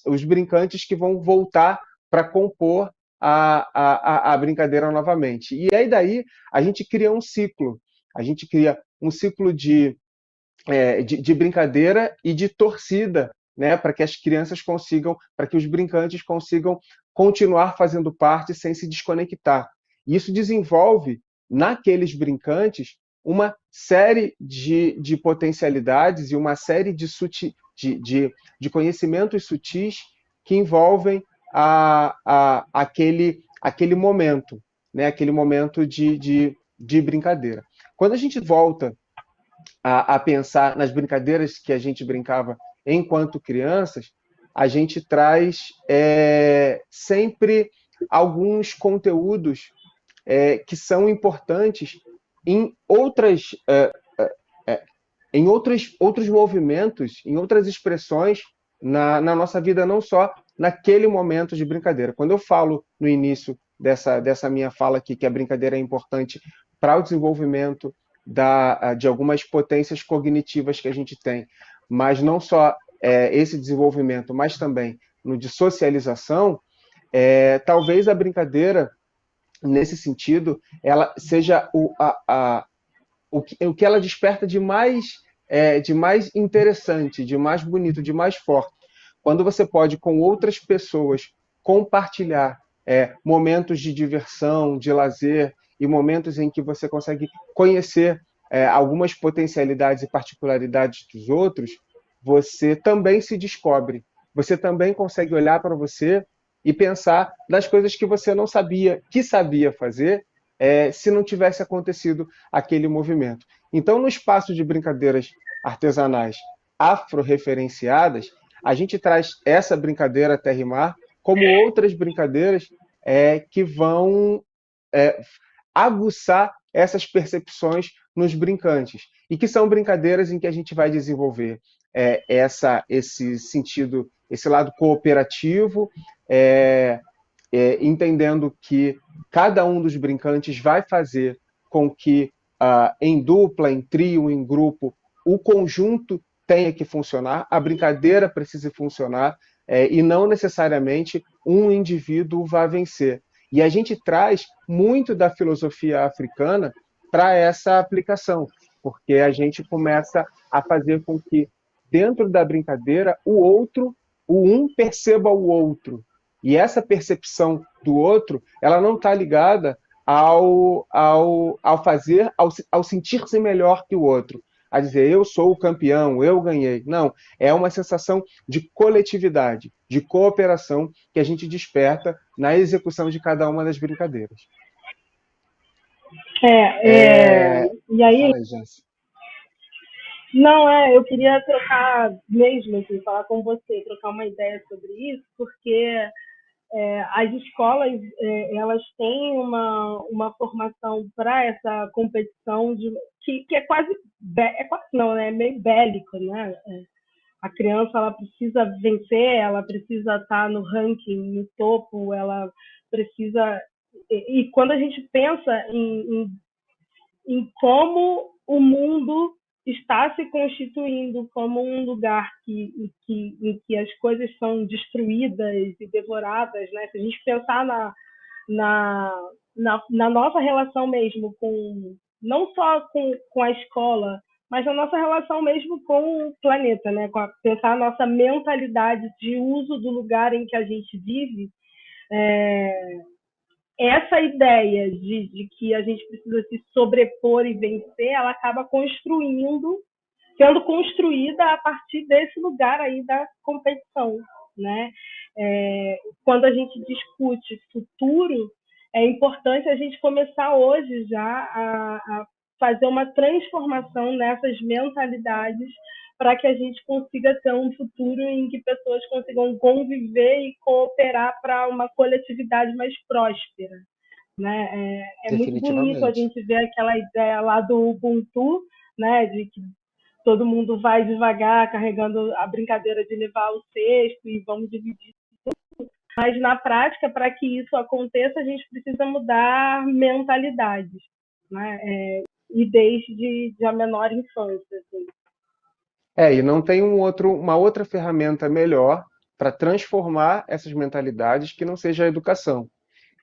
os brincantes que vão voltar para compor a brincadeira novamente. E aí daí a gente cria um ciclo. A gente cria um ciclo de brincadeira e de torcida, né, para que as crianças consigam, para que os brincantes consigam continuar fazendo parte sem se desconectar. E isso desenvolve naqueles brincantes uma série de potencialidades e uma série de conhecimentos sutis que envolvem aquele momento, né? Aquele momento de brincadeira. Quando a gente volta a pensar nas brincadeiras que a gente brincava enquanto crianças, a gente traz sempre alguns conteúdos que são importantes em outros movimentos, em outras expressões na nossa vida, não só naquele momento de brincadeira. Quando eu falo no início dessa minha fala aqui que a brincadeira é importante para o desenvolvimento de algumas potências cognitivas que a gente tem, mas não só esse desenvolvimento, mas também no de socialização, talvez a brincadeira, nesse sentido, ela seja o que ela desperta de mais interessante, de mais bonito, de mais forte. Quando você pode, com outras pessoas, compartilhar momentos de diversão, de lazer, e momentos em que você consegue conhecer algumas potencialidades e particularidades dos outros, você também se descobre. Você também consegue olhar para você e pensar nas coisas que você não sabia que sabia fazer, se não tivesse acontecido aquele movimento. Então, no espaço de brincadeiras artesanais afro-referenciadas, a gente traz essa brincadeira terra e mar, como outras brincadeiras que vão é, aguçar essas percepções nos brincantes. E que são brincadeiras em que a gente vai desenvolver esse sentido, esse lado cooperativo, é, entendendo que cada um dos brincantes vai fazer com que, em dupla, em trio, em grupo, o conjunto tenha que funcionar, a brincadeira precise funcionar, e não necessariamente um indivíduo vá vencer. E a gente traz muito da filosofia africana para essa aplicação, porque a gente começa a fazer com que, dentro da brincadeira, o um perceba o outro. E essa percepção do outro, ela não está ligada ao fazer, ao sentir-se melhor que o outro, a dizer eu sou o campeão, eu ganhei. Não, é uma sensação de coletividade, de cooperação que a gente desperta na execução de cada uma das brincadeiras. E aí, Fala aí, Jess. não, eu queria trocar mesmo, assim, falar com você, trocar uma ideia sobre isso, porque as escolas elas têm uma formação para essa competição que é quase, não, né? É meio bélico, né? A criança ela precisa vencer, ela precisa estar no ranking, no topo, ela precisa. E quando a gente pensa em como o mundo está se constituindo como um lugar em que as coisas são destruídas e devoradas, né? Se a gente pensar na, na nossa relação mesmo com não só com a escola, mas na nossa relação mesmo com o planeta, né? Pensar a nossa mentalidade de uso do lugar em que a gente vive, é, essa ideia de que a gente precisa se sobrepor e vencer, ela acaba sendo construída a partir desse lugar aí da competição, né? Quando a gente discute futuro, é importante a gente começar hoje já a fazer uma transformação nessas mentalidades para que a gente consiga ter um futuro em que pessoas consigam conviver e cooperar para uma coletividade mais próspera, né? É muito bonito a Definitivamente. gente ver aquela ideia lá do Ubuntu, né, de que todo mundo vai devagar, carregando a brincadeira de levar o cesto e vamos dividir. Mas na prática, para que isso aconteça, a gente precisa mudar mentalidades, né? E desde a menor infância. Assim. E não tem uma outra ferramenta melhor para transformar essas mentalidades que não seja a educação.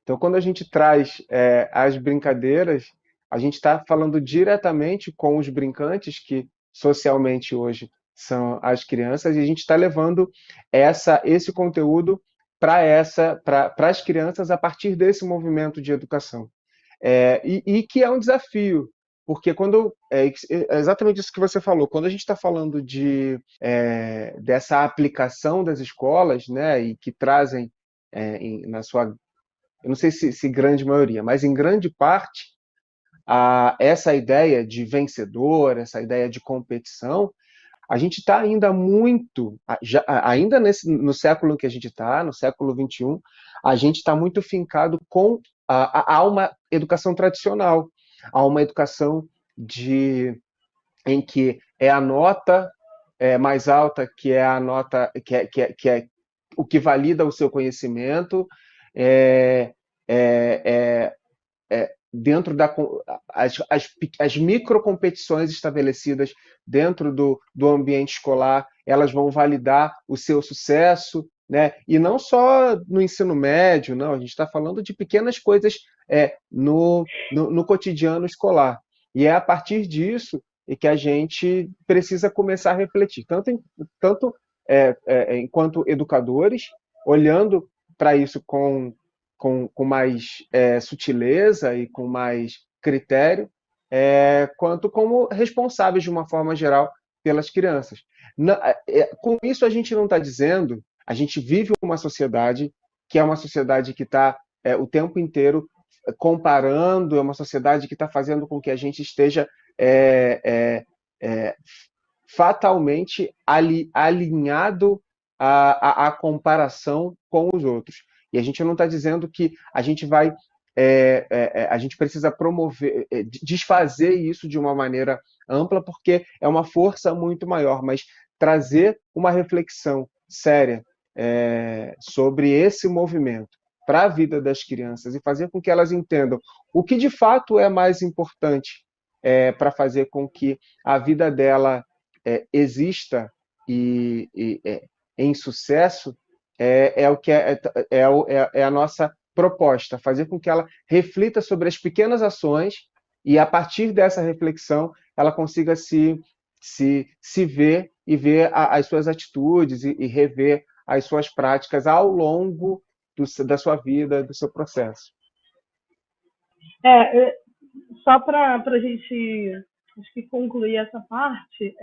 Então, quando a gente traz as brincadeiras, a gente está falando diretamente com os brincantes, que socialmente hoje são as crianças, e a gente está levando esse conteúdo para as crianças a partir desse movimento de educação. E que é um desafio, porque é exatamente isso que você falou, quando a gente está falando dessa aplicação das escolas, né, e que trazem na sua, eu não sei se grande maioria, mas em grande parte, essa ideia de vencedor, essa ideia de competição, a gente está ainda muito, ainda no século que a gente está, no século XXI, a gente está muito fincado a uma educação tradicional, a uma educação em que é a nota mais alta, que é a nota que é o que valida o seu conhecimento, é, é, dentro as microcompetições estabelecidas dentro do ambiente escolar, elas vão validar o seu sucesso, né? E não só no ensino médio, não, a gente está falando de pequenas coisas no cotidiano escolar. E é a partir disso que a gente precisa começar a refletir, tanto enquanto educadores, olhando para isso com mais sutileza e com mais critério, quanto como responsáveis, de uma forma geral, pelas crianças. Com isso, a gente não está dizendo, a gente vive uma sociedade que é uma sociedade que está o tempo inteiro comparando, é uma sociedade que está fazendo com que a gente esteja é, é, é, fatalmente alinhado à comparação com os outros. E a gente não está dizendo que a gente vai, a gente precisa promover, desfazer isso de uma maneira ampla, porque é uma força muito maior, mas trazer uma reflexão séria sobre esse movimento para a vida das crianças e fazer com que elas entendam o que de fato é mais importante para fazer com que a vida dela exista em sucesso, o que é a nossa proposta, fazer com que ela reflita sobre as pequenas ações e, a partir dessa reflexão, ela consiga se ver e ver as suas atitudes e rever as suas práticas ao longo da sua vida, do seu processo. Só para a gente acho que concluir essa parte,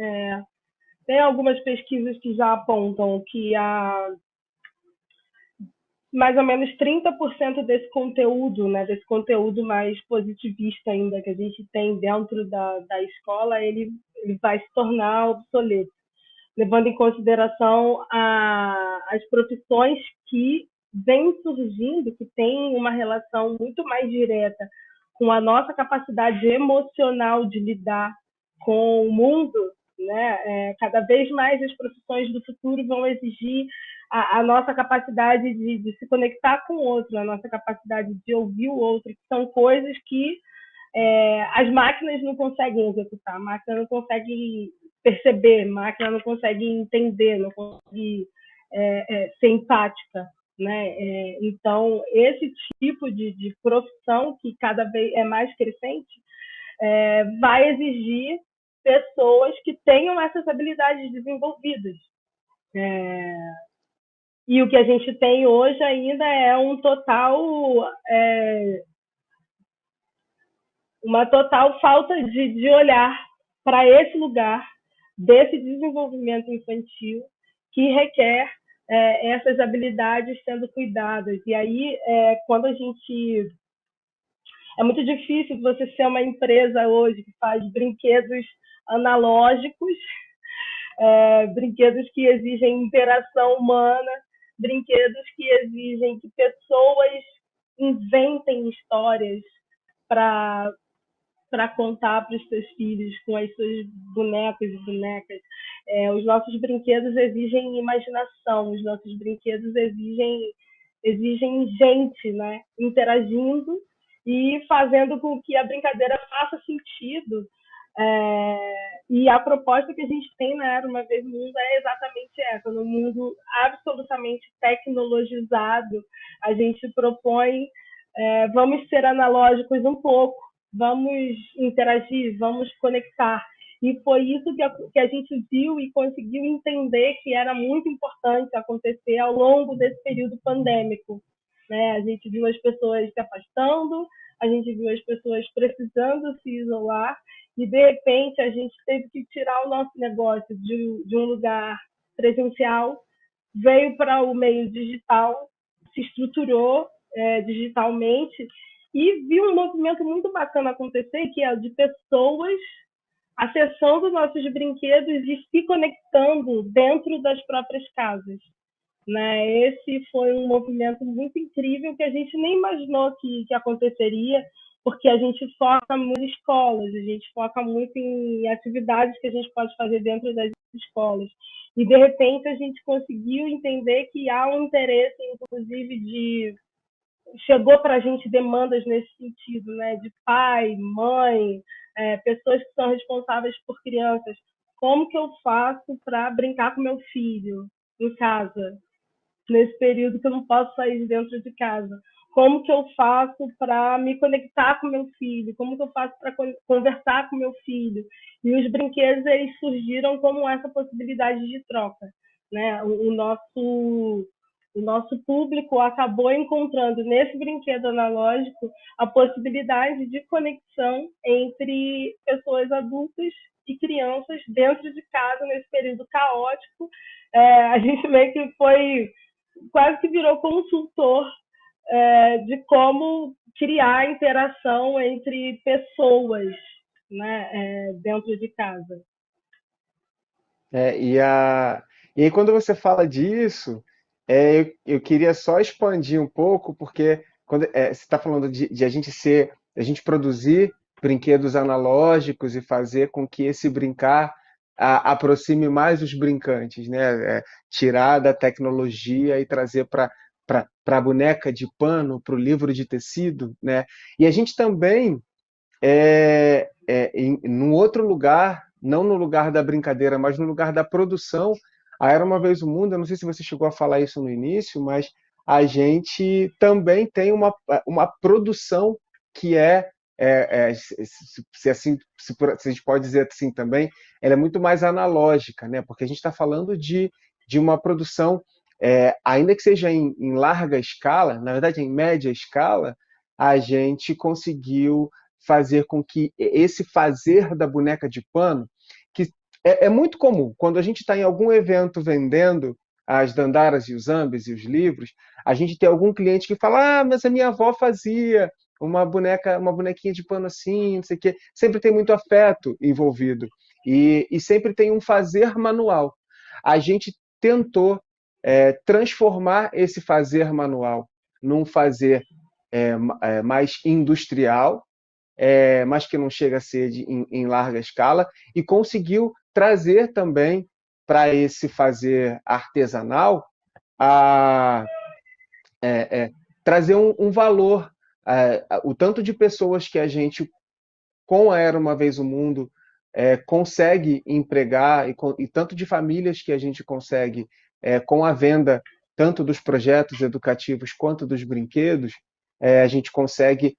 tem algumas pesquisas que já apontam que mais ou menos 30% desse conteúdo, né, desse conteúdo mais positivista ainda que a gente tem dentro da escola, ele vai se tornar obsoleto, levando em consideração as profissões que vêm surgindo, que têm uma relação muito mais direta com a nossa capacidade emocional de lidar com o mundo, né? Cada vez mais as profissões do futuro vão exigir a nossa capacidade de se conectar com o outro, a nossa capacidade de ouvir o outro, que são coisas que as máquinas não conseguem executar, a máquina não consegue perceber, a máquina não consegue entender, não consegue ser empática. Né? Então, esse tipo de profissão, que cada vez é mais crescente, vai exigir pessoas que tenham essas habilidades desenvolvidas. E o que a gente tem hoje ainda é uma total falta de olhar para esse lugar desse desenvolvimento infantil que requer essas habilidades sendo cuidadas. E aí, quando a gente... É muito difícil você ser uma empresa hoje que faz brinquedos analógicos, brinquedos que exigem interação humana, brinquedos que exigem que pessoas inventem histórias para contar para os seus filhos com as suas bonecas e bonecas. Os nossos brinquedos exigem imaginação, os nossos brinquedos exigem gente, né, interagindo e fazendo com que a brincadeira faça sentido. E a proposta que a gente tem na Era Uma Vez no Mundo é exatamente essa. No mundo absolutamente tecnologizado, a gente propõe vamos ser analógicos um pouco, vamos interagir, vamos conectar. E foi isso que a gente viu e conseguiu entender que era muito importante acontecer ao longo desse período pandêmico. Né? A gente viu as pessoas se afastando, a gente viu as pessoas precisando se isolar, e de repente a gente teve que tirar o nosso negócio de um lugar presencial, veio para o meio digital, se estruturou digitalmente, e viu um movimento muito bacana acontecer, que é de pessoas acessando nossos brinquedos e se conectando dentro das próprias casas. Né? Esse foi um movimento muito incrível que a gente nem imaginou que aconteceria, porque a gente foca muito em escolas, a gente foca muito em atividades que a gente pode fazer dentro das escolas. E, de repente, a gente conseguiu entender que há um interesse, inclusive, chegou para a gente demandas nesse sentido, né? De pai, mãe, pessoas que são responsáveis por crianças. Como que eu faço para brincar com meu filho em casa, nesse período que eu não posso sair de dentro de casa? Como que eu faço para me conectar com meu filho? Como que eu faço para conversar com meu filho? E os brinquedos, eles surgiram como essa possibilidade de troca, né? O nosso público acabou encontrando nesse brinquedo analógico a possibilidade de conexão entre pessoas adultas e crianças dentro de casa nesse período caótico. A gente meio que foi, quase que virou consultor de como criar interação entre pessoas, né, dentro de casa. É, e aí, quando você fala disso, eu queria só expandir um pouco, porque você está falando de a gente produzir brinquedos analógicos e fazer com que esse brincar aproxime mais os brincantes, né? Tirar da tecnologia e trazer para a boneca de pano, para o livro de tecido, né? E a gente também num outro lugar, não no lugar da brincadeira, mas no lugar da produção. A Era Uma Vez o Mundo, eu não sei se você chegou a falar isso no início, mas a gente também tem uma produção que se assim, se a gente pode dizer assim também, ela é muito mais analógica, né? Porque a gente está falando de uma produção, ainda que seja em larga escala, na verdade em média escala, a gente conseguiu fazer com que esse fazer da boneca de pano, que é muito comum, quando a gente está em algum evento vendendo as dandaras e os ambes e os livros, a gente tem algum cliente que fala: mas a minha avó fazia uma bonequinha de pano assim, não sei o quê. Sempre tem muito afeto envolvido e sempre tem um fazer manual. A gente tentou transformar esse fazer manual num fazer mais industrial, mas que não chega a ser em larga escala, e conseguiu trazer também para esse fazer artesanal a, trazer um valor. O tanto de pessoas que a gente, com a Era Uma Vez o Mundo, consegue empregar, e tanto de famílias que a gente consegue, com a venda tanto dos projetos educativos quanto dos brinquedos, a gente consegue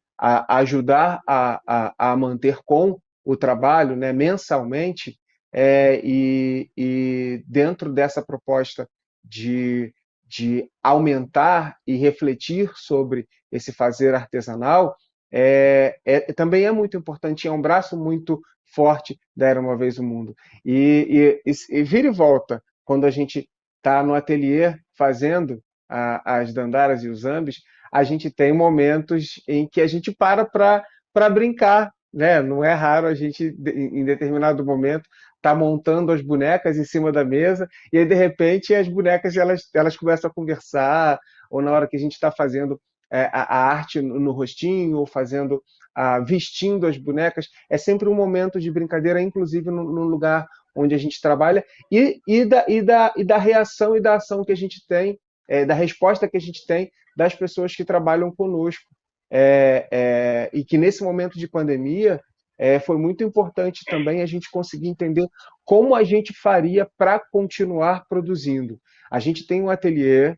ajudar a manter com o trabalho, né, mensalmente, e dentro dessa proposta de aumentar e refletir sobre esse fazer artesanal, também é muito importante, é um braço muito forte da Era Uma Vez o Mundo. E vira e volta, quando a gente está no ateliê fazendo as dandaras e os ambis, a gente tem momentos em que a gente para brincar, né? Não é raro a gente, em determinado momento, tá montando as bonecas em cima da mesa e aí, de repente, as bonecas elas começam a conversar, ou na hora que a gente está fazendo a arte no rostinho, ou fazendo, vestindo as bonecas, é sempre um momento de brincadeira, inclusive no lugar onde a gente trabalha, e da reação e da ação que a gente tem, da resposta que a gente tem das pessoas que trabalham conosco. E que nesse momento de pandemia foi muito importante também a gente conseguir entender como a gente faria para continuar produzindo. A gente tem um ateliê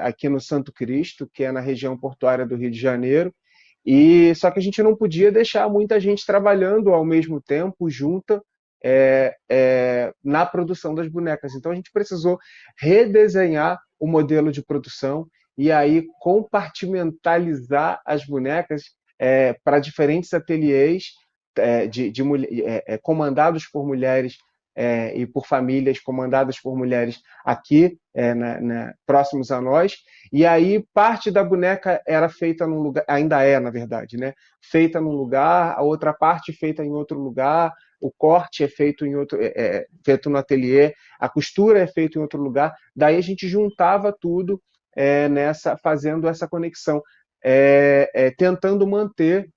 aqui no Santo Cristo, que é na região portuária do Rio de Janeiro, e só que a gente não podia deixar muita gente trabalhando ao mesmo tempo, junta, na produção das bonecas. Então a gente precisou redesenhar o modelo de produção e aí compartimentalizar as bonecas para diferentes ateliês comandados por mulheres e por famílias comandadas por mulheres aqui, próximos a nós, e aí parte da boneca era feita num lugar, ainda na verdade, né? Feita num lugar, a outra parte feita em outro lugar, o corte é feito feito no ateliê, a costura é feita em outro lugar, daí a gente juntava tudo fazendo essa conexão, tentando manter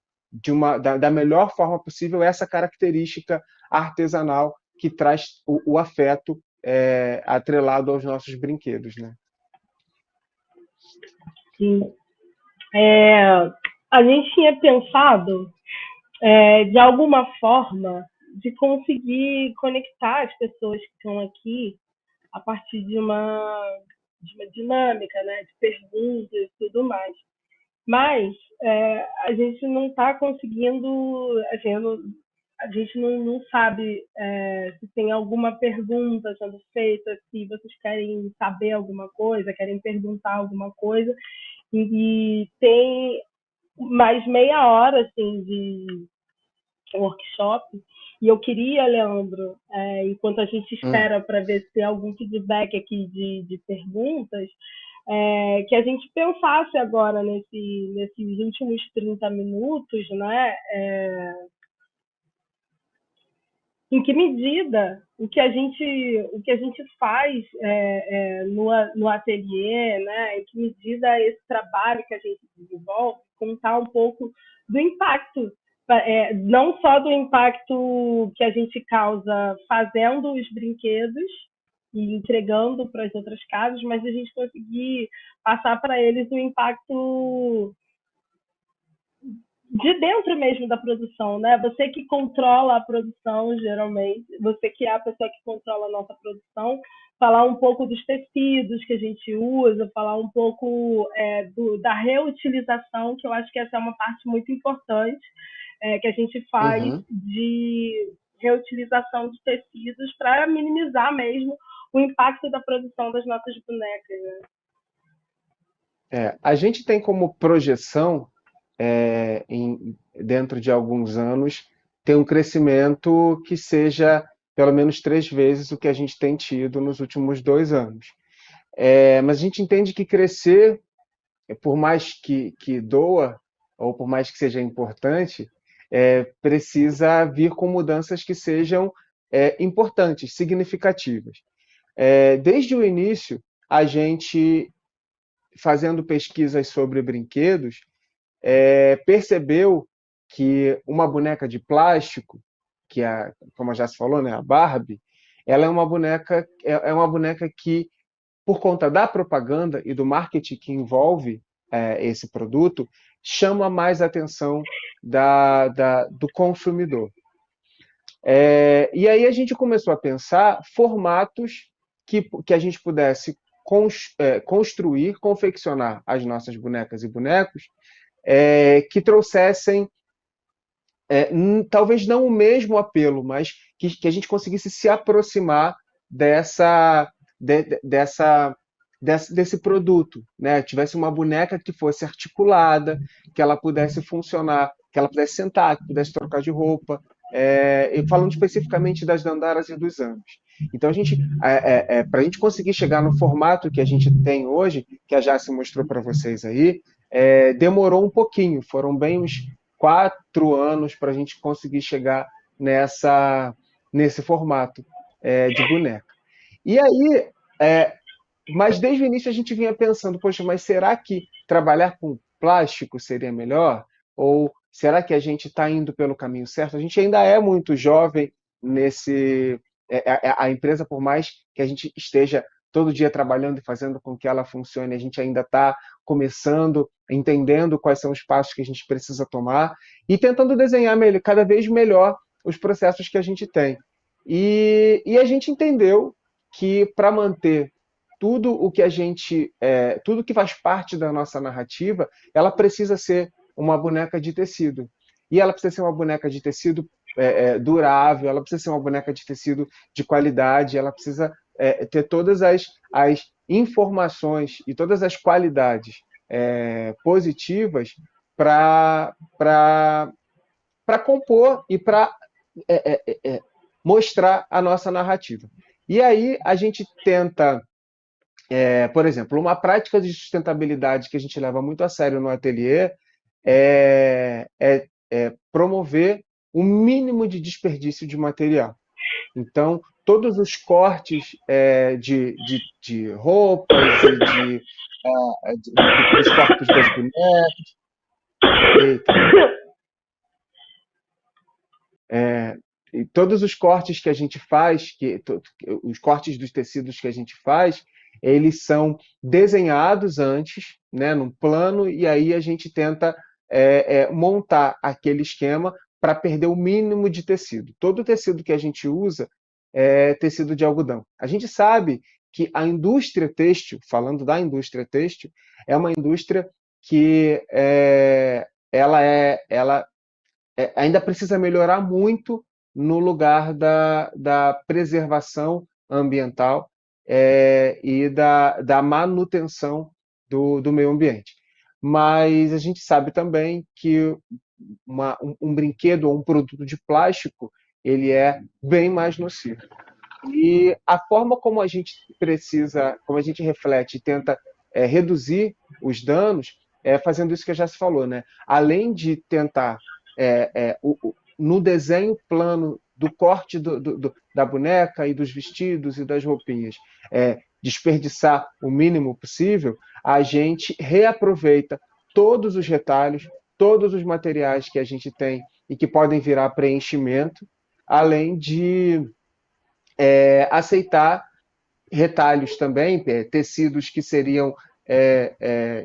da melhor forma possível essa característica artesanal que traz o afeto atrelado aos nossos brinquedos, né? Sim. A gente tinha pensado, de alguma forma, de conseguir conectar as pessoas que estão aqui a partir de uma dinâmica, né, de perguntas e tudo mais. Mas a gente não está conseguindo, assim, a gente não sabe se tem alguma pergunta sendo feita, se vocês querem saber alguma coisa, querem perguntar alguma coisa, e tem mais meia hora assim, de workshop, e eu queria, Leandro, enquanto a gente espera para ver se tem algum feedback aqui de perguntas, Que a gente pensasse agora nesses últimos 30 minutos, né? Em que medida o que a gente faz no ateliê, né? Em que medida esse trabalho que a gente desenvolve contar um pouco do impacto, não só do impacto que a gente causa fazendo os brinquedos e entregando para as outras casas, mas a gente conseguir passar para eles o impacto de dentro mesmo da produção, né? Você que controla a produção, geralmente, você que é a pessoa que controla a nossa produção, falar um pouco dos tecidos que a gente usa, falar um pouco da reutilização, que eu acho que essa é uma parte muito importante que a gente faz Uhum. de reutilização de tecidos para minimizar mesmo o impacto da produção das nossas bonecas. Né? A gente tem como projeção, dentro de alguns anos, ter um crescimento que seja pelo menos 3 vezes o que a gente tem tido nos últimos 2 anos. Mas a gente entende que crescer, por mais que doa, ou por mais que seja importante, precisa vir com mudanças que sejam importantes, significativas. Desde o início, a gente, fazendo pesquisas sobre brinquedos, percebeu que uma boneca de plástico, que é, como já se falou, né, a Barbie, ela é uma boneca que, por conta da propaganda e do marketing que envolve esse produto, chama mais a atenção do consumidor. E aí a gente começou a pensar formatos que a gente pudesse construir, confeccionar as nossas bonecas e bonecos, que trouxessem, talvez não o mesmo apelo, mas que a gente conseguisse se aproximar dessa, desse produto, né? Tivesse uma boneca que fosse articulada, que ela pudesse funcionar, que ela pudesse sentar, que pudesse trocar de roupa, e falando especificamente das Dandaras e dos Anos. Então, para a gente conseguir chegar no formato que a gente tem hoje, que a Jace mostrou para vocês aí, demorou um pouquinho, foram bem uns 4 anos para a gente conseguir chegar nesse formato de boneca. E aí, mas desde o início a gente vinha pensando, poxa, mas será que trabalhar com plástico seria melhor? Ou será que a gente está indo pelo caminho certo? A gente ainda é muito jovem nesse. A empresa, por mais que a gente esteja todo dia trabalhando e fazendo com que ela funcione, a gente ainda está começando, entendendo quais são os passos que a gente precisa tomar e tentando desenhar cada vez melhor os processos que a gente tem. E a gente entendeu que, para manter tudo que faz parte da nossa narrativa, ela precisa ser uma boneca de tecido. E ela precisa ser uma boneca de tecido durável, ela precisa ser uma boneca de tecido de qualidade, ela precisa ter todas as informações e todas as qualidades positivas para compor e para mostrar a nossa narrativa. E aí a gente tenta, por exemplo, uma prática de sustentabilidade que a gente leva muito a sério no ateliê é promover o mínimo de desperdício de material. Então, todos os cortes de roupas e dos corpos das bonecas. Eita. E todos os cortes que a gente faz, os cortes dos tecidos que a gente faz, eles são desenhados antes, né, num plano, e aí a gente tenta montar aquele esquema para perder o mínimo de tecido. Todo tecido que a gente usa é tecido de algodão. A gente sabe que a indústria têxtil, falando da indústria têxtil, é uma indústria que ela ainda precisa melhorar muito no lugar da preservação ambiental e da manutenção do meio ambiente. Mas a gente sabe também que um brinquedo ou um produto de plástico ele é bem mais nocivo. E a forma como a gente reflete e tenta reduzir os danos, fazendo isso que já se falou, né? Além de tentar, no desenho plano do corte da boneca e dos vestidos e das roupinhas, desperdiçar o mínimo possível, a gente reaproveita todos os retalhos, todos os materiais que a gente tem e que podem virar preenchimento, além de aceitar retalhos também, tecidos que seriam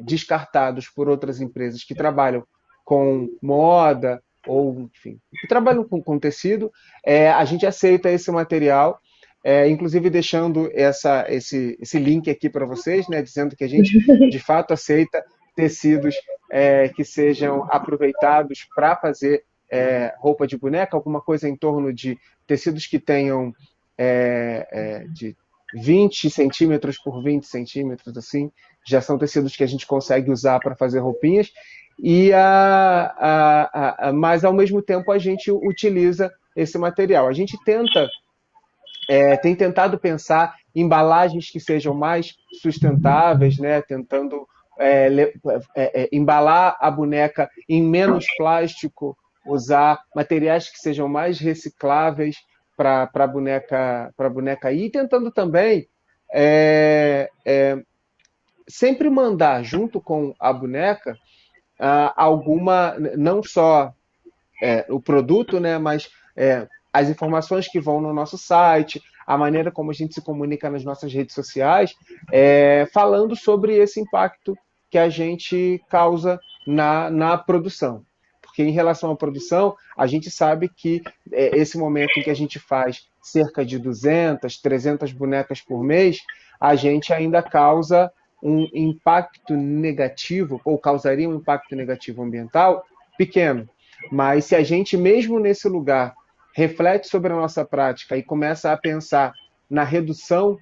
descartados por outras empresas que trabalham com moda ou, enfim, que trabalham com tecido, a gente aceita esse material, inclusive deixando esse link aqui para vocês, né, dizendo que a gente de fato aceita tecidos que sejam aproveitados para fazer roupa de boneca, alguma coisa em torno de tecidos que tenham de 20 centímetros por 20 centímetros, assim, já são tecidos que a gente consegue usar para fazer roupinhas, mas ao mesmo tempo a gente utiliza esse material. A gente tem tentado pensar em embalagens que sejam mais sustentáveis, né? Tentando embalar a boneca em menos plástico, usar materiais que sejam mais recicláveis para a boneca ir, e tentando também sempre mandar junto com a boneca alguma, não só o produto, né, mas as informações que vão no nosso site, a maneira como a gente se comunica nas nossas redes sociais, falando sobre esse impacto que a gente causa na produção. Porque em relação à produção, a gente sabe que esse momento em que a gente faz cerca de 200, 300 bonecas por mês, a gente ainda causa um impacto negativo, ou causaria um impacto negativo ambiental pequeno. Mas se a gente, mesmo nesse lugar, reflete sobre a nossa prática e começa a pensar na redução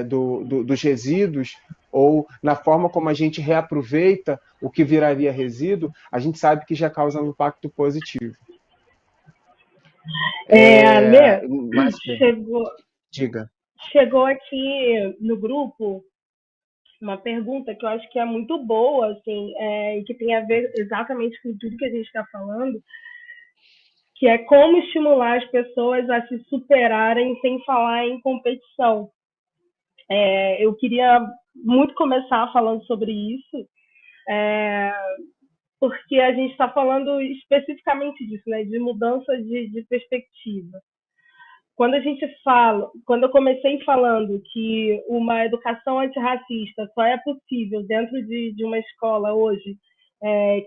dos resíduos ou na forma como a gente reaproveita o que viraria resíduo, a gente sabe que já causa um impacto positivo. Lê, Mas, diga. Chegou aqui no grupo uma pergunta que eu acho que é muito boa, assim, e que tem a ver exatamente com tudo que a gente está falando, que é como estimular as pessoas a se superarem sem falar em competição. Eu queria muito começar falando sobre isso, porque a gente está falando especificamente disso, né, de mudança de perspectiva. Quando eu comecei falando que uma educação antirracista só é possível dentro de uma escola hoje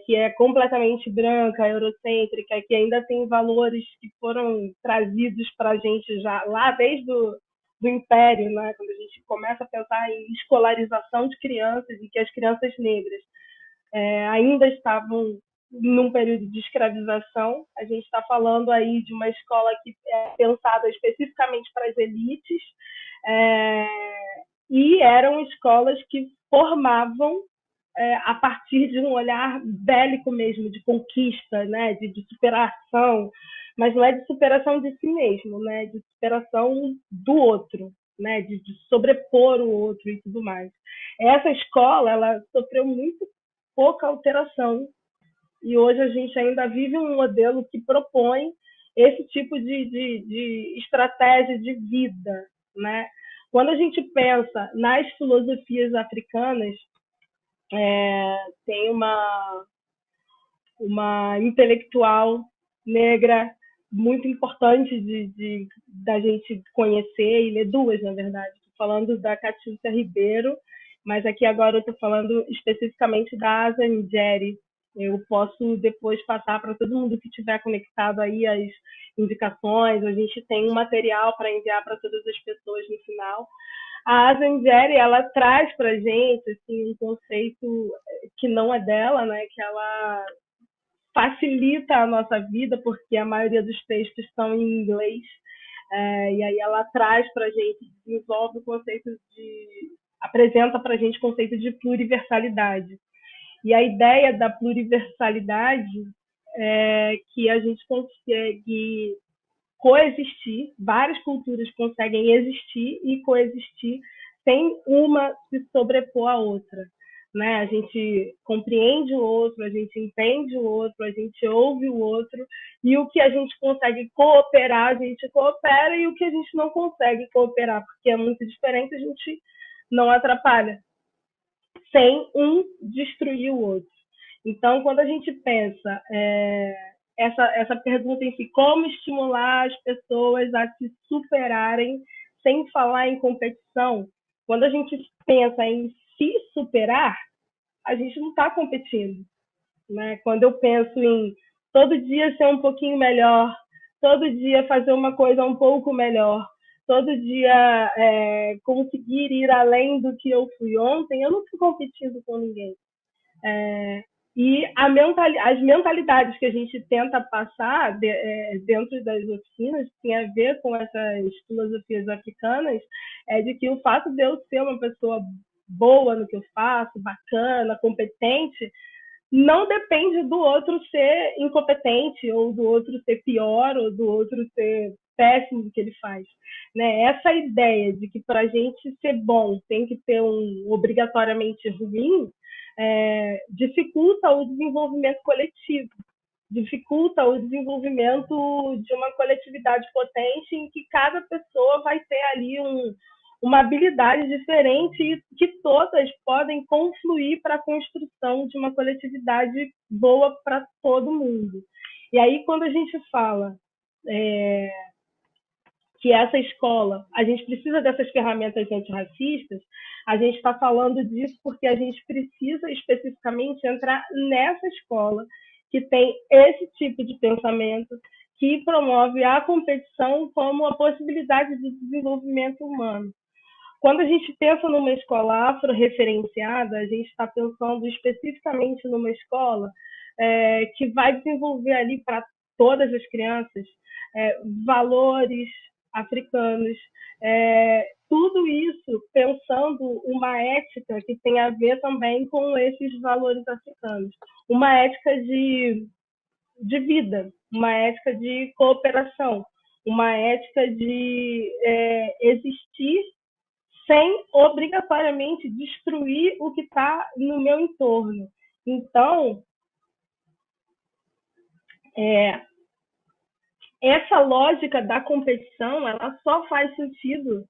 que é completamente branca, eurocêntrica, que ainda tem valores que foram trazidos para a gente já lá desde do Império, né? Quando a gente começa a pensar em escolarização de crianças e que as crianças negras ainda estavam num período de escravização. A gente está falando aí de uma escola que é pensada especificamente para as elites, e eram escolas que formavam a partir de um olhar bélico mesmo, de conquista, né, de superação, mas não é de superação de si mesmo, né, de superação do outro, né, de sobrepor o outro e tudo mais. Essa escola, ela sofreu muito pouca alteração e hoje a gente ainda vive um modelo que propõe esse tipo de estratégia de vida, né? Quando a gente pensa nas filosofias africanas, tem uma intelectual negra muito importante da gente conhecer e ler duas, na verdade. Estou falando da Catiúcia Ribeiro, mas aqui agora eu estou falando especificamente da Asa Njeri. Eu posso depois passar para todo mundo que estiver conectado aí as indicações. A gente tem um material para enviar para todas as pessoas no final. A Asa Njeri, ela traz para a gente assim, um conceito que não é dela, né? Que ela facilita a nossa vida, porque a maioria dos textos estão em inglês, e aí ela traz para a gente, desenvolve o conceito apresenta para a gente o conceito de pluriversalidade. E a ideia da pluriversalidade é que a gente consegue coexistir, várias culturas conseguem existir e coexistir sem uma se sobrepor à outra. Né? A gente compreende o outro, a gente entende o outro, a gente ouve o outro, e o que a gente consegue cooperar, a gente coopera, e o que a gente não consegue cooperar, porque é muito diferente, a gente não atrapalha, sem um destruir o outro. Então, quando a gente pensa essa pergunta em si, como estimular as pessoas a se superarem sem falar em competição, quando a gente pensa em se superar, a gente não está competindo. Né? Quando eu penso em todo dia ser um pouquinho melhor, todo dia fazer uma coisa um pouco melhor, todo dia conseguir ir além do que eu fui ontem, eu não estou competindo com ninguém. E as mentalidades que a gente tenta passar dentro das oficinas tem a ver com essas filosofias africanas, de que o fato de eu ser uma pessoa boa no que eu faço, bacana, competente, não depende do outro ser incompetente, ou do outro ser pior, ou do outro ser péssimo do que ele faz. Né? Essa ideia de que para a gente ser bom tem que ter um obrigatoriamente ruim, dificulta o desenvolvimento coletivo, dificulta o desenvolvimento de uma coletividade potente em que cada pessoa vai ter ali uma habilidade diferente e que todas podem confluir para a construção de uma coletividade boa para todo mundo. E aí, quando a gente fala que essa escola, a gente precisa dessas ferramentas antirracistas, a gente está falando disso porque a gente precisa especificamente entrar nessa escola que tem esse tipo de pensamento, que promove a competição como a possibilidade de desenvolvimento humano. Quando a gente pensa numa escola afro-referenciada, a gente está pensando especificamente numa escola que vai desenvolver ali para todas as crianças valores africanos, tudo isso pensando uma ética que tem a ver também com esses valores africanos, uma ética de vida, uma ética de cooperação, uma ética de existir sem obrigatoriamente destruir o que está no meu entorno. Então, essa lógica da competição, ela só faz sentido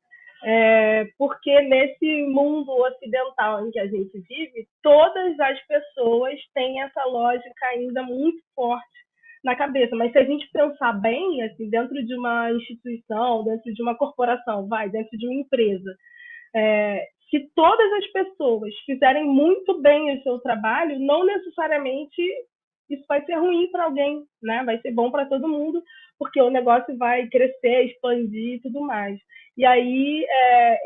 porque nesse mundo ocidental em que a gente vive, todas as pessoas têm essa lógica ainda muito forte na cabeça. Mas se a gente pensar bem, assim, dentro de uma instituição, dentro de uma corporação, dentro de uma empresa, se todas as pessoas fizerem muito bem o seu trabalho, não necessariamente isso vai ser ruim para alguém, né? Vai ser bom para todo mundo, porque o negócio vai crescer, expandir e tudo mais. E aí,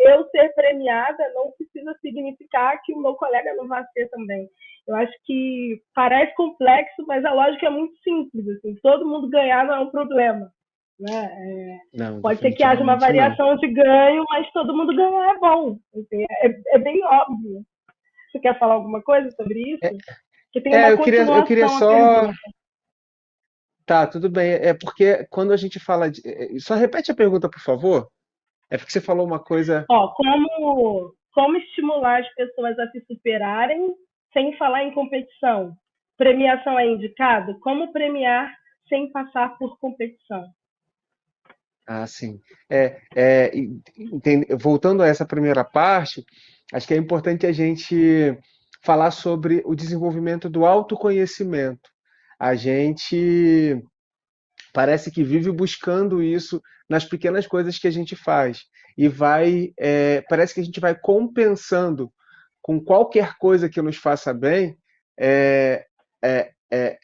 eu ser premiada não precisa significar que o meu colega não vai ser também. Eu acho que parece complexo, mas a lógica é muito simples. Assim, todo mundo ganhar não é um problema. Né? Não, Pode ser que haja uma definitivamente não. variação de ganho, mas todo mundo ganhar é bom. Assim, é bem óbvio. Você quer falar alguma coisa sobre isso? Que tem uma eu queria continuação à só. pergunta. Tá, tudo bem. É porque quando a gente fala de. Só repete a pergunta, por favor. É porque você falou uma coisa. Como estimular as pessoas a se superarem sem falar em competição? Premiação é indicado? Como premiar sem passar por competição? Ah, sim. Voltando a essa primeira parte, acho que é importante a gente falar sobre o desenvolvimento do autoconhecimento. A gente parece que vive buscando isso nas pequenas coisas que a gente faz. Parece que a gente vai compensando com qualquer coisa que nos faça bem, é, é, é,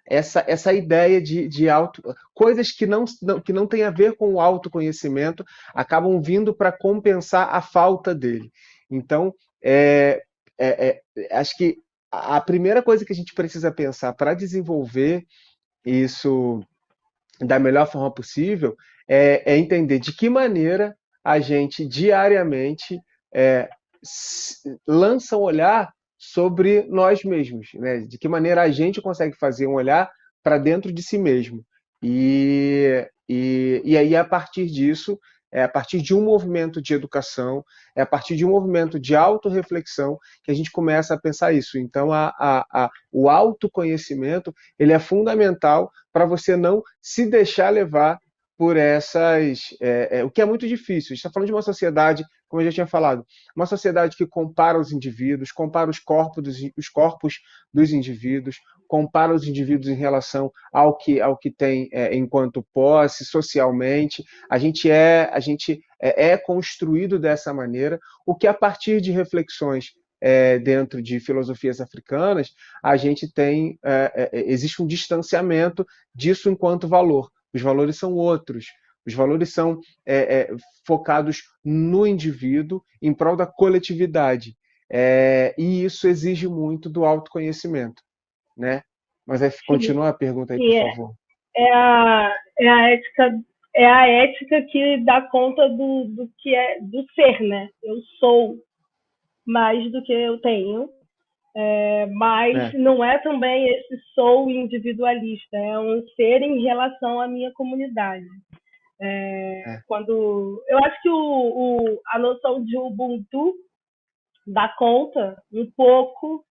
essa ideia coisas que não tem a ver com o autoconhecimento acabam vindo para compensar a falta dele. Então, acho que a primeira coisa que a gente precisa pensar para desenvolver isso da melhor forma possível é entender de que maneira a gente diariamente é, lança um olhar sobre nós mesmos, né? De que maneira a gente consegue fazer um olhar para dentro de si mesmo. E aí, a partir disso, É a partir de um movimento de educação, é a partir de um movimento de autorreflexão que a gente começa a pensar isso. Então, o autoconhecimento ele é fundamental para você não se deixar levar por o que é muito difícil. A gente está falando de uma sociedade, como eu já tinha falado, uma sociedade que compara os indivíduos, compara os corpos dos indivíduos, compara os indivíduos em relação ao que tem enquanto posse, socialmente. A gente é construído dessa maneira, o que a partir de reflexões dentro de filosofias africanas, a gente tem, existe um distanciamento disso enquanto valor. Os valores são outros. Os valores são focados no indivíduo em prol da coletividade. E isso exige muito do autoconhecimento, né? Mas aí Sim, continua a pergunta aí, por sim, favor. é a ética que dá conta do que é do ser, né? Eu sou mais do que eu tenho, mas É, não é também esse sou individualista, é um ser em relação à minha comunidade. é. Quando eu acho que a noção de Ubuntu dá conta um pouco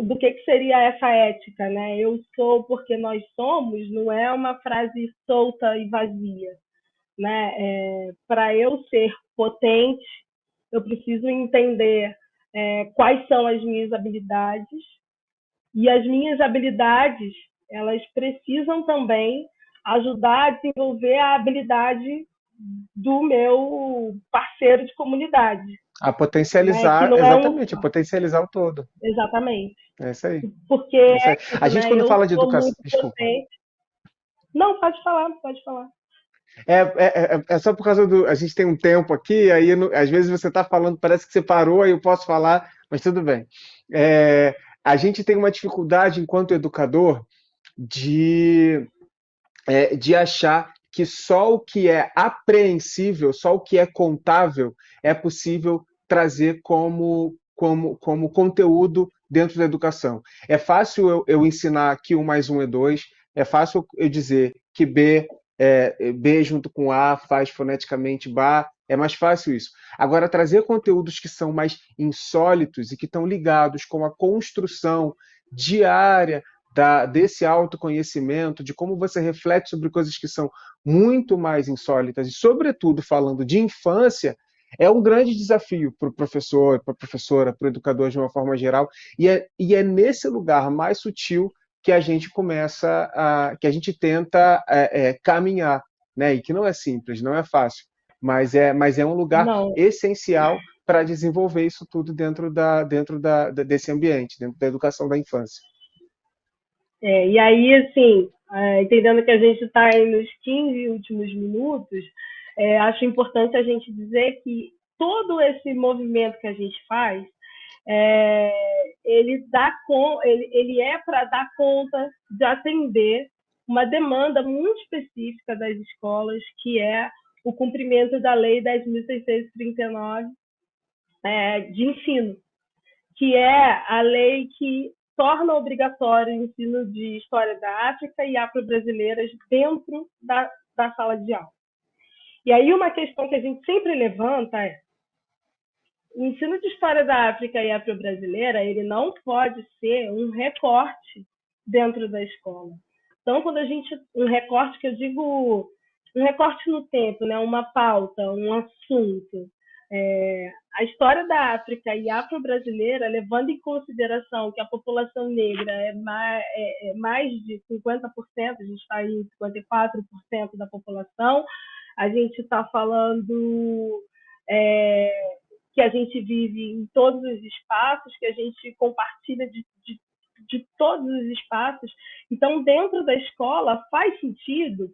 do que seria essa ética, né? Eu sou porque nós somos, não é uma frase solta e vazia, né? Para eu ser potente, eu preciso entender quais são as minhas habilidades e as minhas habilidades elas precisam também ajudar a desenvolver a habilidade do meu parceiro de comunidade, A né? Que potencializar, não é um exatamente, a potencializar o todo. exatamente, É isso aí. porque É isso é aí. A isso, gente, né? quando Eu fala de sou educação. muito Desculpa. potente. Não, pode falar, pode falar. É só por causa do. A gente tem um tempo aqui, aí às vezes você está falando, parece que você parou, aí eu posso falar, mas tudo bem. A gente tem uma dificuldade, enquanto educador, de, de achar que só o que é apreensível, só o que é contável, é possível trazer como conteúdo dentro da educação. É fácil eu ensinar que um mais um é dois, é fácil eu dizer que B junto com A faz foneticamente Ba, é mais fácil isso. Agora, trazer conteúdos que são mais insólitos e que estão ligados com a construção diária desse autoconhecimento, de como você reflete sobre coisas que são muito mais insólitas, e, sobretudo, falando de infância, é um grande desafio para o professor, para a professora, para o educador de uma forma geral, e é nesse lugar mais sutil que a gente que a gente tenta caminhar, né? E que não é simples, não é fácil, mas é um lugar Não, essencial para desenvolver isso tudo desse ambiente, dentro da educação da infância. e aí, assim, entendendo que a gente está aí nos 15 últimos minutos, acho importante a gente dizer que todo esse movimento que a gente faz, ele é para dar conta de atender uma demanda muito específica das escolas, que é o cumprimento da Lei 10.639 de ensino, que é a lei que torna obrigatório o ensino de história da África e afro-brasileiras dentro da sala de aula. E aí uma questão que a gente sempre levanta é o ensino de história da África e afro-brasileira, ele não pode ser um recorte dentro da escola. Então, quando a gente, um recorte que eu digo, um recorte no tempo, né, uma pauta, um assunto, a história da África e afro-brasileira, levando em consideração que a população negra mais de 50%, a gente está em 54% da população, a gente está falando que a gente vive em todos os espaços, que a gente compartilha de todos os espaços. Então, dentro da escola, faz sentido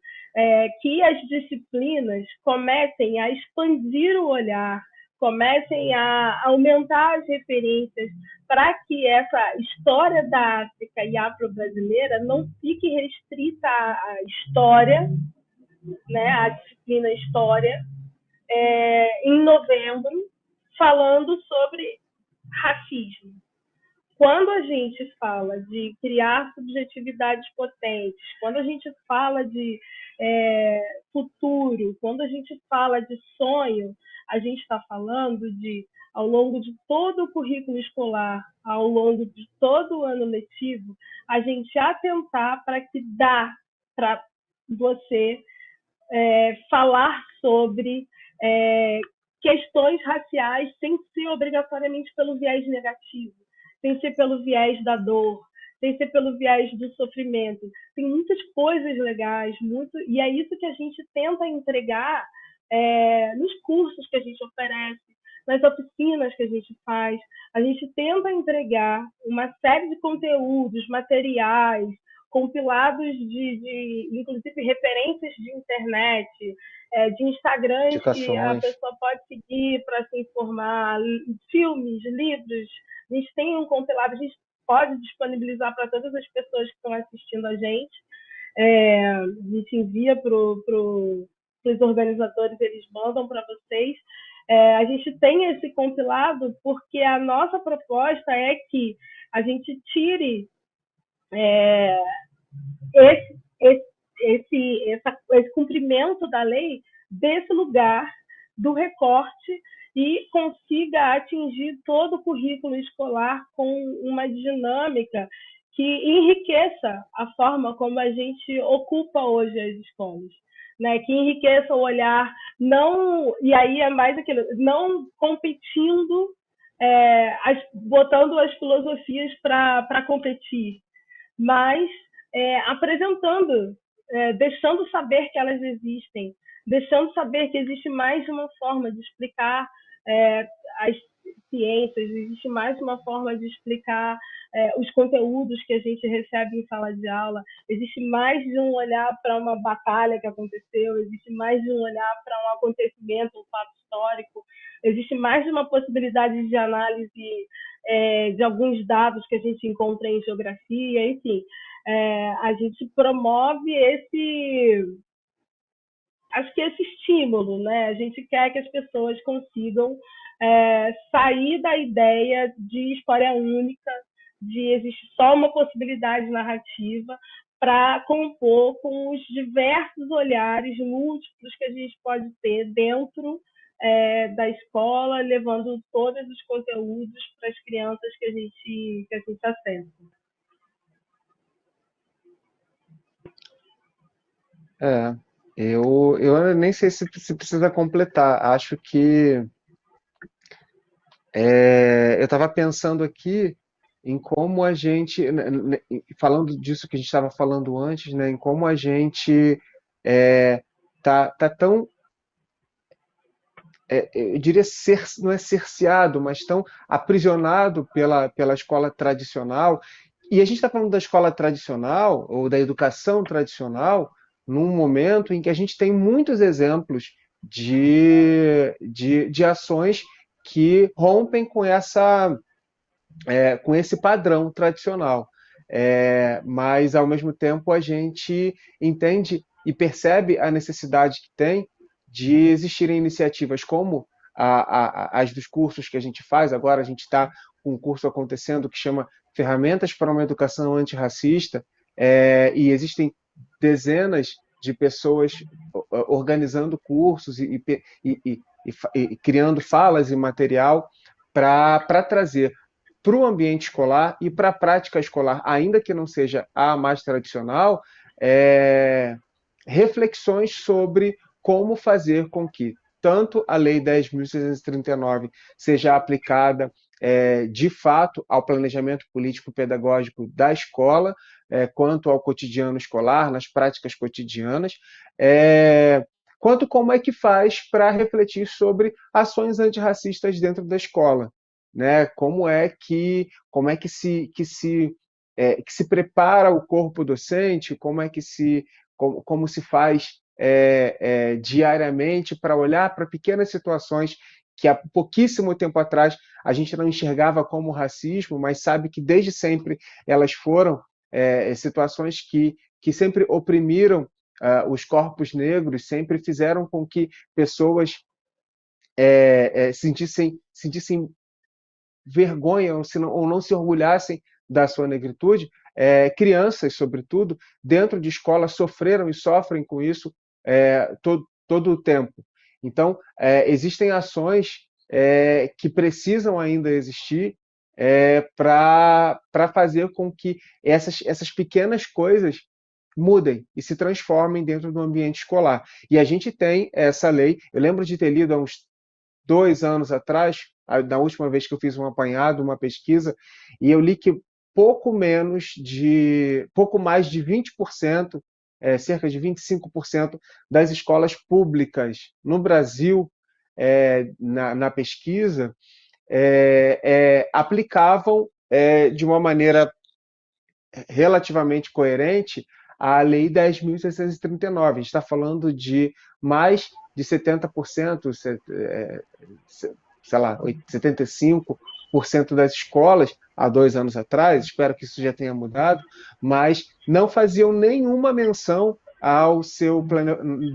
que as disciplinas comecem a expandir o olhar, comecem a aumentar as referências para que essa história da África e afro-brasileira não fique restrita à história, né, à disciplina história, em novembro, falando sobre racismo. quando a gente fala de criar subjetividades potentes, quando a gente fala de futuro, quando a gente fala de sonho, a gente está falando de, ao longo de todo o currículo escolar, ao longo de todo o ano letivo, a gente atentar para que dá para você falar sobre questões raciais sem ser obrigatoriamente pelo viés negativo, sem ser pelo viés da dor, sem ser pelo viés do sofrimento. Tem muitas coisas legais, e é isso que a gente tenta entregar nos cursos que a gente oferece, nas oficinas que a gente faz. A gente tenta entregar uma série de conteúdos, materiais, compilados inclusive, referências de internet, de Instagrams que a Indicações. pessoa pode seguir para se informar, filmes, livros. A gente tem um compilado, a gente pode disponibilizar para todas as pessoas que estão assistindo a gente. A gente envia para os organizadores, eles mandam para vocês. A gente tem esse compilado porque a nossa proposta é que a gente tire esse cumprimento da lei desse lugar do recorte e consiga atingir todo o currículo escolar com uma dinâmica que enriqueça a forma como a gente ocupa hoje as escolas, né? Que enriqueça o olhar, não, e aí é mais aquilo, não competindo, botando as filosofias para competir, mas apresentando, deixando saber que elas existem, deixando saber que existe mais de uma forma de explicar as ciências, existe mais de uma forma de explicar os conteúdos que a gente recebe em sala de aula, existe mais de um olhar para uma batalha que aconteceu, existe mais de um olhar para um acontecimento, um fato histórico, existe mais de uma possibilidade de análise de alguns dados que a gente encontra em geografia, enfim. A gente promove acho que esse estímulo, né? A gente quer que as pessoas consigam sair da ideia de história única, de existir só uma possibilidade narrativa, para compor com os diversos olhares múltiplos que a gente pode ter dentro da escola, levando todos os conteúdos para as crianças que a gente acessa. É, eu nem sei se precisa completar. Acho que eu estava pensando aqui em como a gente, falando disso que a gente estava falando antes, né, em como a gente tá tão, eu diria não é cerceado, mas tão aprisionado pela escola tradicional. E a gente está falando da escola tradicional ou da educação tradicional num momento em que a gente tem muitos exemplos de ações que rompem com esse padrão tradicional. Mas, ao mesmo tempo, a gente entende e percebe a necessidade que tem de existirem iniciativas como as dos cursos que a gente faz. Agora a gente está com um curso acontecendo que chama Ferramentas para uma Educação Antirracista, e existem dezenas de pessoas organizando cursos e criando falas e material para trazer para o ambiente escolar e para a prática escolar, ainda que não seja a mais tradicional, reflexões sobre como fazer com que tanto a Lei 10.639 seja aplicada de fato ao planejamento político-pedagógico da escola, quanto ao cotidiano escolar, nas práticas cotidianas, quanto como é que faz para refletir sobre ações antirracistas dentro da escola, né? Como é que se prepara o corpo docente, como se faz diariamente para olhar para pequenas situações que há pouquíssimo tempo atrás a gente não enxergava como racismo, mas sabe que desde sempre elas foram situações que sempre oprimiram os corpos negros, sempre fizeram com que pessoas sentissem vergonha ou não se orgulhassem da sua negritude, crianças, sobretudo, dentro de escolas sofreram e sofrem com isso todo o tempo. Então, existem ações que precisam ainda existir para fazer com que essas pequenas coisas mudem e se transformem dentro do ambiente escolar. E a gente tem essa lei, eu lembro de ter lido há uns 2 anos atrás, da última vez que eu fiz um apanhado, uma pesquisa, e eu li que pouco mais de 20%, cerca de 25% das escolas públicas no Brasil, na pesquisa, aplicavam de uma maneira relativamente coerente a Lei 10.639. A gente está falando de mais de 70%, sei lá, 75% das escolas há 2 anos atrás, espero que isso já tenha mudado, mas não faziam nenhuma menção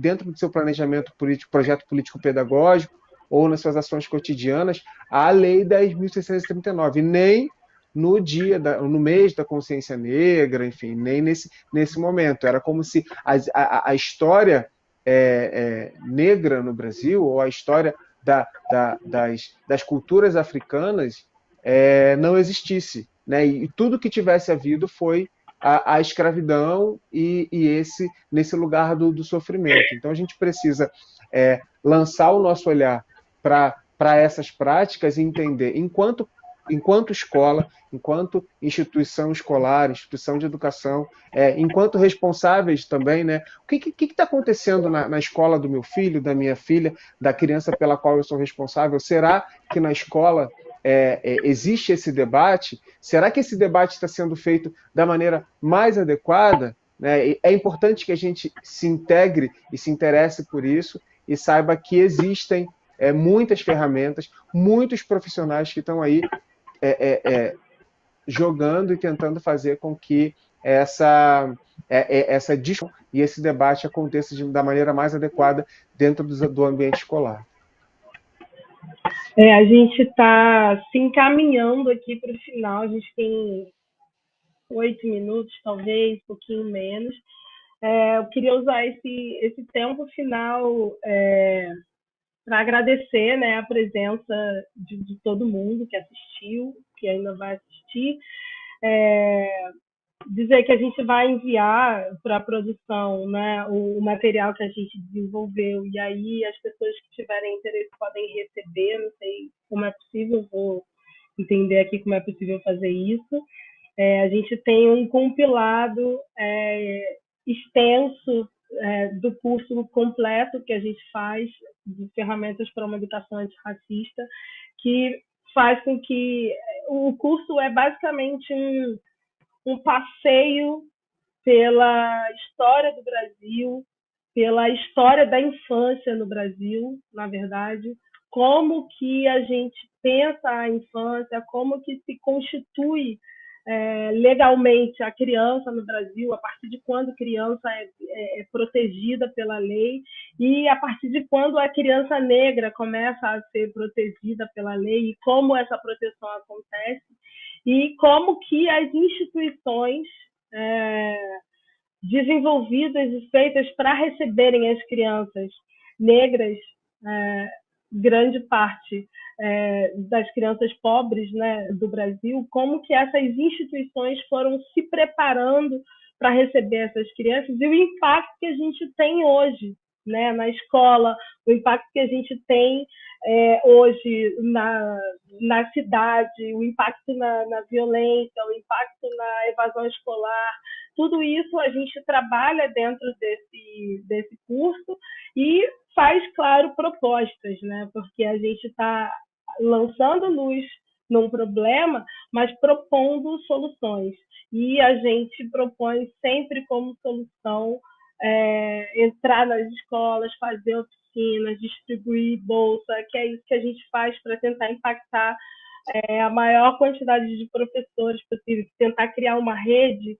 dentro do seu planejamento político, projeto político-pedagógico ou nas suas ações cotidianas, à Lei 10.639, nem no mês da consciência negra, enfim, nem nesse momento. Era como se a história negra no Brasil, ou a história das culturas africanas, não existisse. Né? E tudo que tivesse havido foi a escravidão nesse lugar do sofrimento. Então a gente precisa lançar o nosso olhar para essas práticas e entender, enquanto escola, enquanto instituição escolar, instituição de educação, enquanto responsáveis também, né? O que está acontecendo na escola do meu filho, da minha filha, da criança pela qual eu sou responsável? Será que na escola existe esse debate? Será que esse debate está sendo feito da maneira mais adequada? Né? É importante que a gente se integre e se interesse por isso e saiba que existem muitas ferramentas, muitos profissionais que estão aí jogando e tentando fazer com que essa discussão e esse debate aconteça da maneira mais adequada dentro do ambiente escolar. A gente está se encaminhando aqui para o final, a gente tem 8 minutos, talvez, um pouquinho menos. Eu queria usar esse tempo final para agradecer, né, a presença de todo mundo que assistiu, que ainda vai assistir. Dizer que a gente vai enviar para a produção, né, o material que a gente desenvolveu, e aí as pessoas que tiverem interesse podem receber, não sei como é possível, vou entender aqui como é possível fazer isso. A gente tem um compilado extenso do curso completo que a gente faz de ferramentas para uma educação antirracista, que faz com que o curso é basicamente um passeio pela história do Brasil, pela história da infância no Brasil, na verdade, como que a gente pensa a infância, como que se constitui legalmente a criança no Brasil, a partir de quando a criança é protegida pela lei e a partir de quando a criança negra começa a ser protegida pela lei e como essa proteção acontece e como que as instituições desenvolvidas e feitas para receberem as crianças negras, grande parte das crianças pobres, né, do Brasil, como que essas instituições foram se preparando para receber essas crianças e o impacto que a gente tem hoje, né, na escola, o impacto que a gente tem hoje na cidade, o impacto na violência, o impacto na evasão escolar. Tudo isso a gente trabalha dentro desse curso e faz, claro, propostas, né? Porque a gente está lançando luz num problema, mas propondo soluções. E a gente propõe sempre como solução entrar nas escolas, fazer oficinas, distribuir bolsa, que é isso que a gente faz para tentar impactar a maior quantidade de professores possível, tentar criar uma rede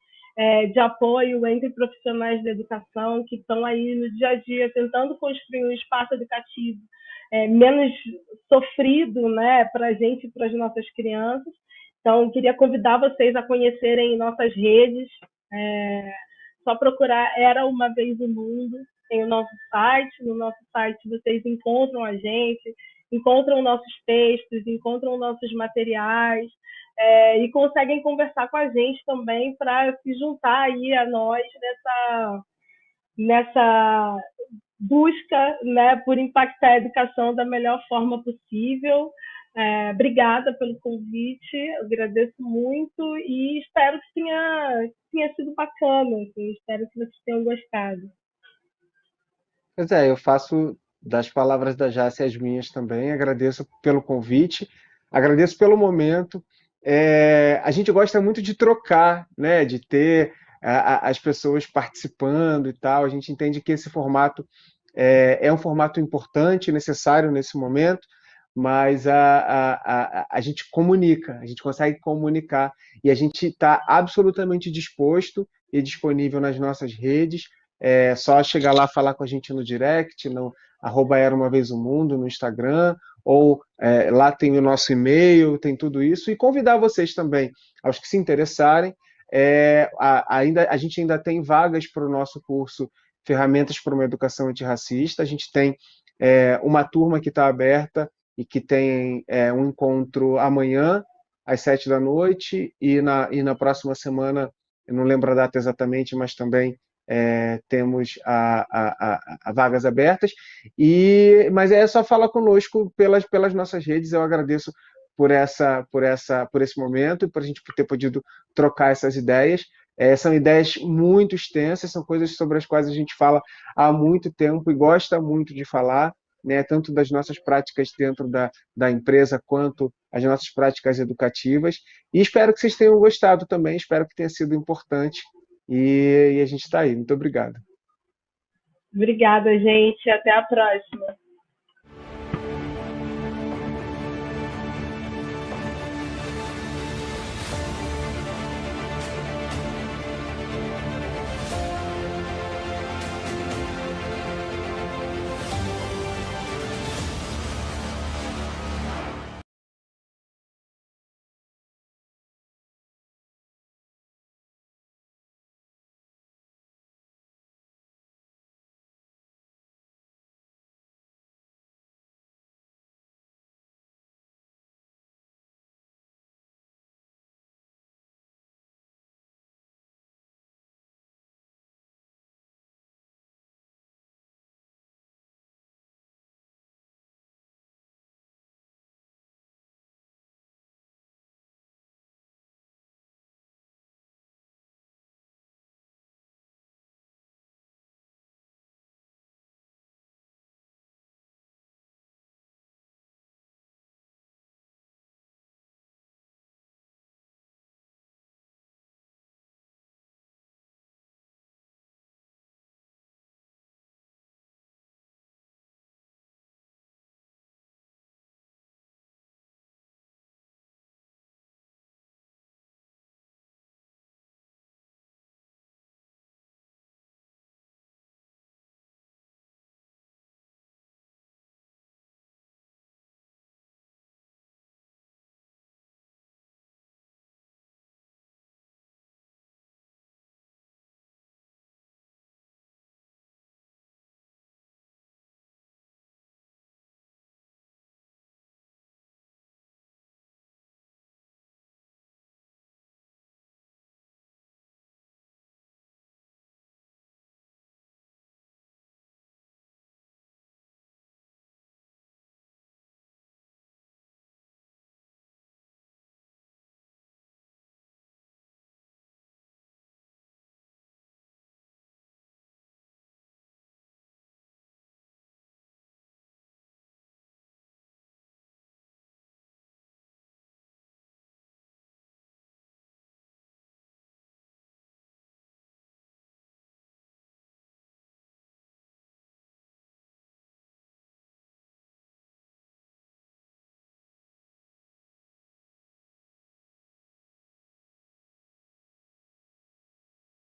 de apoio entre profissionais da educação que estão aí no dia a dia tentando construir um espaço educativo menos sofrido, né, para a gente e para as nossas crianças. Então, queria convidar vocês a conhecerem nossas redes. É, só procurar Era Uma Vez o Mundo. Tem o nosso site. No nosso site vocês encontram a gente, encontram nossos textos, encontram nossos materiais, e conseguem conversar com a gente também para se juntar aí a nós nessa busca, né, por impactar a educação da melhor forma possível. Obrigada pelo convite, eu agradeço muito e espero que tenha sido bacana, assim, espero que vocês tenham gostado. Pois é, eu faço das palavras da Jace as minhas também. Agradeço pelo convite, agradeço pelo momento. A gente gosta muito de trocar, né? De ter as pessoas participando e tal. A gente entende que esse formato é um formato importante, necessário nesse momento, mas a gente comunica, a gente consegue comunicar e a gente está absolutamente disposto e disponível nas nossas redes. É só chegar lá, falar com a gente no direct, no @era uma vez o mundo, no Instagram, ou lá tem o nosso e-mail, tem tudo isso, e convidar vocês também, aos que se interessarem. A gente ainda tem vagas para o nosso curso Ferramentas para uma Educação Antirracista. A gente tem uma turma que está aberta e que tem um encontro amanhã, às 7 da noite, e na próxima semana, eu não lembro a data exatamente, mas também temos a vagas abertas, mas é só falar conosco pelas nossas redes. Eu agradeço por esse momento e por a gente ter podido trocar essas ideias. São ideias muito extensas, são coisas sobre as quais a gente fala há muito tempo e gosta muito de falar, né, tanto das nossas práticas dentro da empresa quanto as nossas práticas educativas. E espero que vocês tenham gostado também, espero que tenha sido importante. E a gente está aí. Muito obrigado. Obrigada, gente, até a próxima.